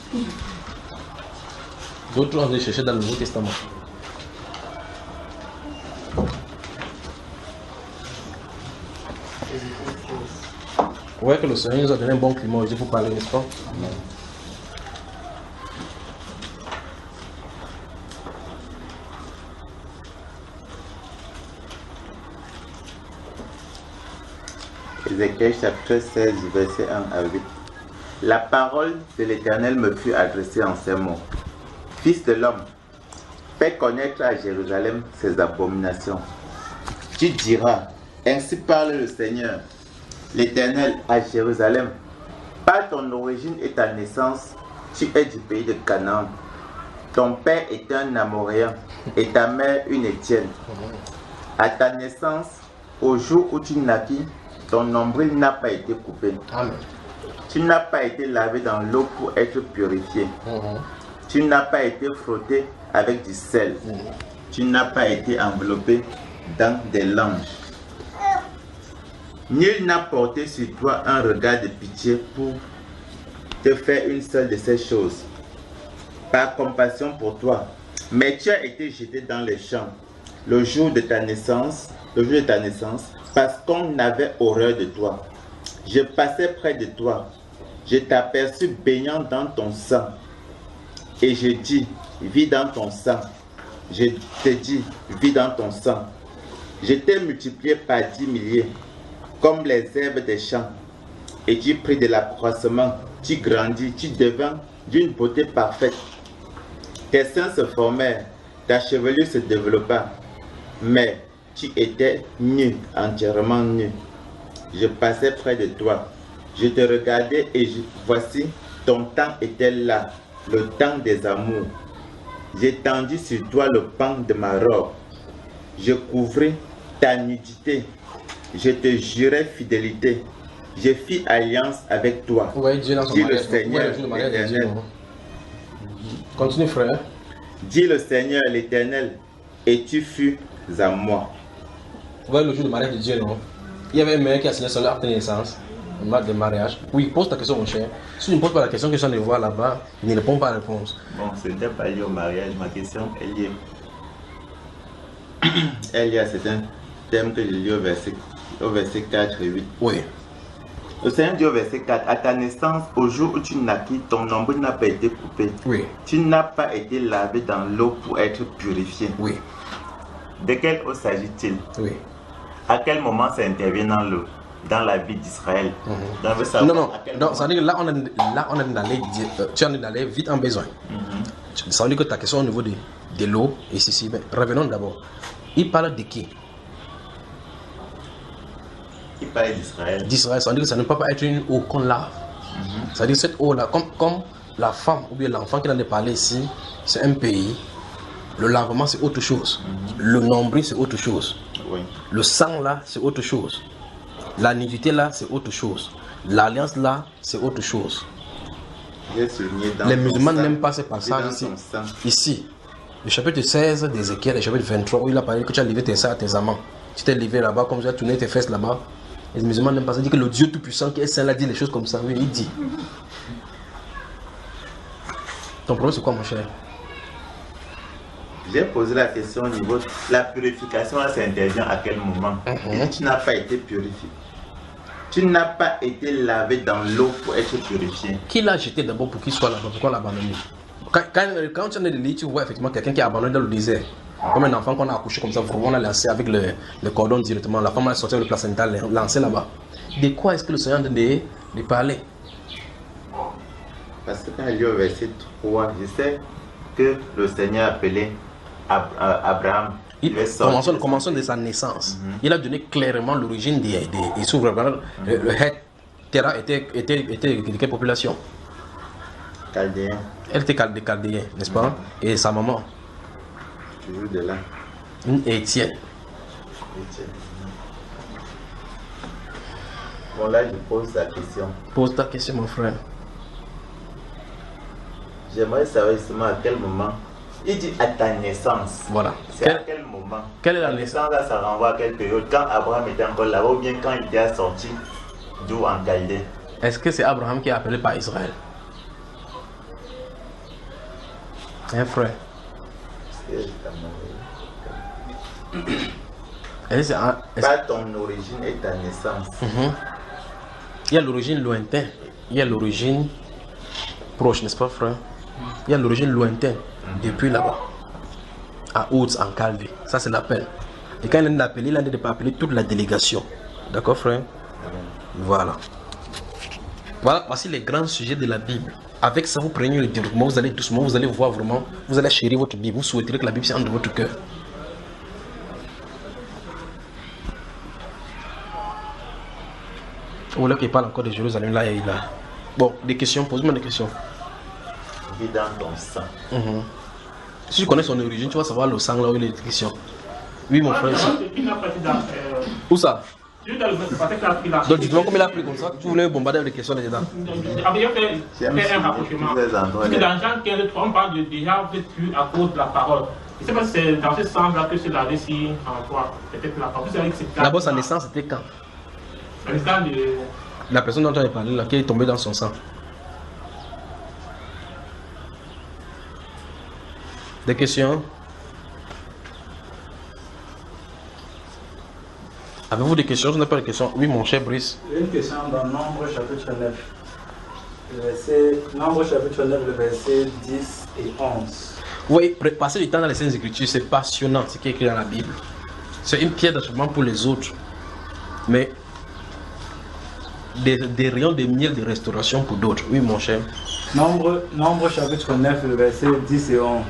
D'autres on va chercher dans le Nouveau Testament. Ouais, que le Seigneur nous a donné un bon climat aujourd'hui pour parler, n'est-ce pas? Ézéchiel chapitre 16, verset 1 à 8. La parole de l'Éternel me fut adressée en ces mots. Fils de l'homme, fais connaître à Jérusalem ses abominations. Tu diras, ainsi parle le Seigneur, l'Éternel à Jérusalem. Par ton origine et ta naissance, tu es du pays de Canaan. Ton père est un Amoréen et ta mère une Étienne. À ta naissance, au jour où tu naquis, ton nombril n'a pas été coupé. Amen. Tu n'as pas été lavé dans l'eau pour être purifié. Tu n'as pas été frotté avec du sel. Tu n'as pas été enveloppé dans des langes. Nul n'a porté sur toi un regard de pitié pour te faire une seule de ces choses. Par compassion pour toi. Mais tu as été jeté dans les champs le jour de ta naissance, parce qu'on avait horreur de toi. Je passais près de toi. Je t'aperçus baignant dans ton sang. Et je dis, vis dans ton sang. Je te dis, vis dans ton sang. Je t'ai multiplié par 10 milliers, comme les herbes des champs. Et tu pris de l'accroissement, tu grandis, tu devins d'une beauté parfaite. Tes seins se formèrent, ta chevelure se développa, mais tu étais nu, entièrement nu. Je passais près de toi, je te regardais et voici, ton temps était là, le temps des amours. J'étendis sur toi le pan de ma robe, je couvris ta nudité, je te jurai fidélité, je fis alliance avec toi. Ouais, Dieu dans son Dis le mariage. Seigneur, Ouais, le mariage de Dieu, l'Éternel. Continue, frère. Dis le Seigneur l'Éternel, et tu fus à moi. Vous voyez le jour du mariage de Dieu, non? Il y avait un mec qui a signé son acte de naissance, un acte de mariage. Oui, pose ta question, mon cher. Si tu ne poses pas la question que je viens de voir là-bas, il ne répond pas à la réponse. Bon, ce n'était pas lié au mariage, ma question est liée. Elle est liée à certains thèmes que je lis au verset 4 et 8. Oui. Le Seigneur dit au verset 4, à ta naissance, au jour où tu naquis, ton nombril n'a pas été coupé. Oui. Tu n'as pas été lavé dans l'eau pour être purifié. Oui. De quelle eau s'agit-il? Oui. À quel moment ça intervient dans la vie d'Israël? Donc, veut savoir Non, à quel non. moment- Ça veut dire que là, on est d'aller, tu es d'aller vite en besoin. Ça veut dire que ta question au niveau de l'eau est ici. Mais revenons d'abord. Il parle de qui? Il parle d'Israël. D'Israël. Ça veut dire que ça ne peut pas être une eau qu'on lave. Ça veut dire que cette eau-là, comme la femme ou bien l'enfant qui en a parlé ici, c'est un pays. Le lavement, c'est autre chose. Le nombril, c'est autre chose. Oui. Le sang, là, c'est autre chose. La nudité, là, c'est autre chose. L'alliance, là, c'est autre chose. J'ai souligné dans Les ton musulmans sang. n'aiment pas ces Dis passages dans ici. ton sang. Ici, le chapitre 16 d'Ézéchiel, le chapitre 23, où il a parlé que tu as livré tes seins à tes amants. Tu t'es livré là-bas, comme tu as tourné tes fesses là-bas. Les musulmans n'aiment pas ça. Il dit que le Dieu Tout-Puissant qui est saint, là, dit les choses comme ça. Oui, il dit. Ton problème, c'est quoi, mon cher? J'ai posé la question au niveau de la purification, là, ça intervient à quel moment? Et tu n'as pas été purifié. Tu n'as pas été lavé dans l'eau pour être purifié. Qui l'a jeté d'abord pour qu'il soit là-bas? Pourquoi l'a abandonné? Quand tu en es de lire, tu vois effectivement quelqu'un qui est abandonné dans le désert. Comme un enfant qu'on a accouché comme ça, on l'a lancé avec le cordon directement. La femme a sorti le placenta, l'a lancé là-bas. De quoi est-ce que le Seigneur est en train de parler? Parce que quand il lit au verset 3, je sais que le Seigneur appelait Abraham. Commençons de sa naissance. Il a donné clairement l'origine des souverains. Le Het Terah était de quelle population? Chaldéen, Elle était des Chaldéens, n'est-ce pas? Et sa maman, toujours de là. une Étienne. Bon, là, je pose la question. Pose ta question, mon frère. J'aimerais savoir justement à quel moment. Il dit à ta naissance. Voilà. C'est à quel moment? Quelle est la La naissance? naissance, là, ça renvoie à quelle période? Quand Abraham était encore là-bas ou bien quand il était sorti d'où en Chaldée? Est-ce que c'est Abraham qui est appelé par Israël? Hein, frère? Est-ce que c'est Pas ton origine et ta naissance. il y a l'origine lointaine, il y a l'origine proche, n'est-ce pas, frère? Il y a l'origine lointaine, depuis là-bas, à Haute, en Calvé. Ça, c'est l'appel. Et quand il est appelé, il a de pas appeler toute la délégation. D'accord, frère? Voilà. Voilà, voici les grands sujets de la Bible. Avec ça, vous prenez le développement, vous allez doucement, vous allez voir vraiment, vous allez chérir votre Bible, vous souhaiterez que la Bible soit entre votre cœur. Ou là qui parle encore de Jérusalem, là, il a. Bon, des questions, pose-moi des questions. Vis dans ton sang. Si tu connais son origine, tu vas savoir le sang là où il est question. Oui, mon frère. Il n'a pas été dans. Où ça? Juste dans le passage qu'il a pris là. Donc, dis-moi comme il a pris comme ça, tu voulais bombarder avec des questions là-dedans. Après, il a fait un rapprochement. Parce que dans Jean 15, on parle de déjà vécu à cause de la parole. Je ne sais pas si c'est dans ce sens-là que c'est la récit en toi. Peut-être la parole. D'abord, sa naissance, c'était quand? La naissance de. La personne dont on a parlé là, qui est tombée dans son sang. Des questions? Avez-vous des questions? Je n'ai pas de questions. Oui, mon cher Brice. J'ai une question dans Nombre chapitre 9. Nombre chapitre 9, le verset 10 et 11. Vous voyez, passer du temps dans les Saintes Écritures, c'est passionnant, ce qui est écrit dans la Bible. C'est une pierre d'achèvement pour les autres. Mais des rayons de miel de restauration pour d'autres. Oui, mon cher. Nombre chapitre 9, le verset 10 et 11.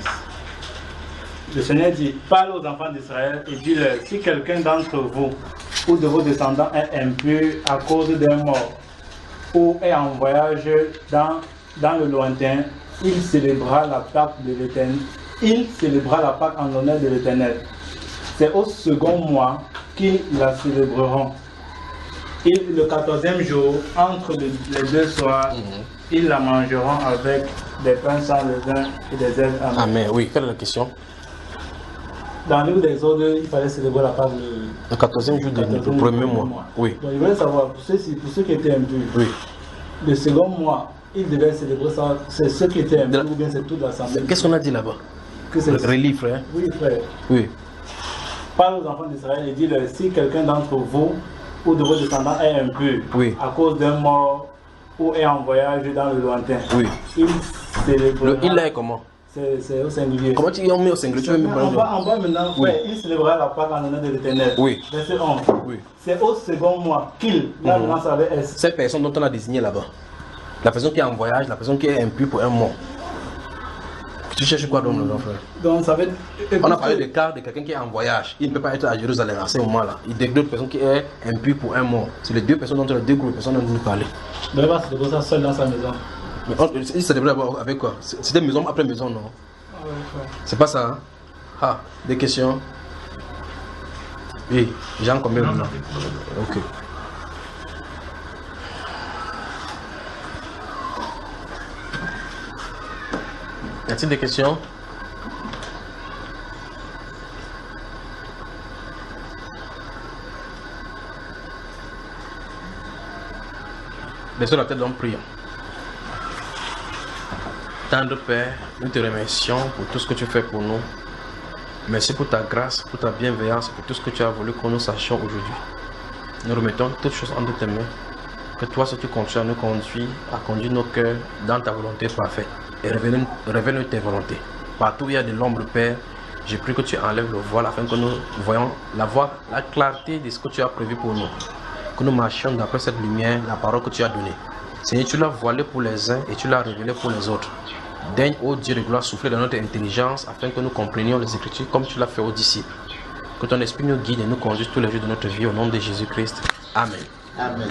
Le Seigneur dit, parle aux enfants d'Israël et dis-leur, si quelqu'un d'entre vous ou de vos descendants est impur à cause d'un mort ou est en voyage dans le lointain, il célébrera la Pâque de l'Éternel. Il célébrera la Pâque en l'honneur de l'Éternel. C'est au second mois qu'ils la célébreront. Et le 14e jour, entre les deux soirs, ils la mangeront avec des pains sans levain et des herbes amères. Amen. Oui, quelle est la question? Dans le livre des ordres, il fallait célébrer la Pâque le 14e jour du premier mois. Oui. Donc, il voulait savoir, pour ceux qui étaient impurs, oui. Le second mois, ils devaient célébrer ça. C'est ceux qui étaient impurs ou bien c'est toute l'assemblée? Qu'est-ce qu'on a dit là-bas? Relis, frère. Oui, frère. Oui. Parle aux enfants d'Israël et dis-leur, si quelqu'un d'entre vous ou de vos descendants est impur à cause d'un mort ou est en voyage dans le lointain, il célébrera. Il est comment? C'est au singulier. Comment tu mets au singulier? En bas maintenant, il célébrera la Pâque en l'honneur de l'Éternel. Oui. Verset 11. Oui. C'est au second mois qu'il, là maintenant ça avait S. Cette personne dont on a désigné là-bas. La personne qui est en voyage, la personne qui est impure pour un mort. Tu cherches quoi donc, nos frère? Donc ça veut dire... On a parlé de cas de quelqu'un qui est en voyage. Il ne peut pas être à Jérusalem à ce moment-là. Il y a deux personnes qui sont impues pour un mort. C'est les deux personnes dont les deux groupes de personnes dont nous parlons. Il ne va pas célébrer ça seul dans sa maison. Il célébrait avec quoi? C'était maison après maison, non? C'est pas ça, hein? Ah, des questions? Oui, Jean, combien maintenant? Ok. Y a-t-il des questions? Baissons la tête, donc prions. Tendre Père, nous te remercions pour tout ce que tu fais pour nous. Merci pour ta grâce, pour ta bienveillance, pour tout ce que tu as voulu que nous sachions aujourd'hui. Nous remettons toutes choses entre tes mains. Que toi, ce que tu continues à nous conduire, à conduire nos cœurs dans ta volonté parfaite. Et révèle-nous tes volontés. Partout où il y a de l'ombre, Père, j'ai pris que tu enlèves le voile afin que nous voyons la clarté de ce que tu as prévu pour nous. Que nous marchions d'après cette lumière, la parole que tu as donnée. Seigneur, tu l'as voilé pour les uns et tu l'as révélé pour les autres. Daigne, ô Dieu de gloire, souffler dans notre intelligence afin que nous comprenions les Écritures comme tu l'as fait aux disciples. Que ton esprit nous guide et nous conduise tous les jours de notre vie au nom de Jésus-Christ. Amen. Amen.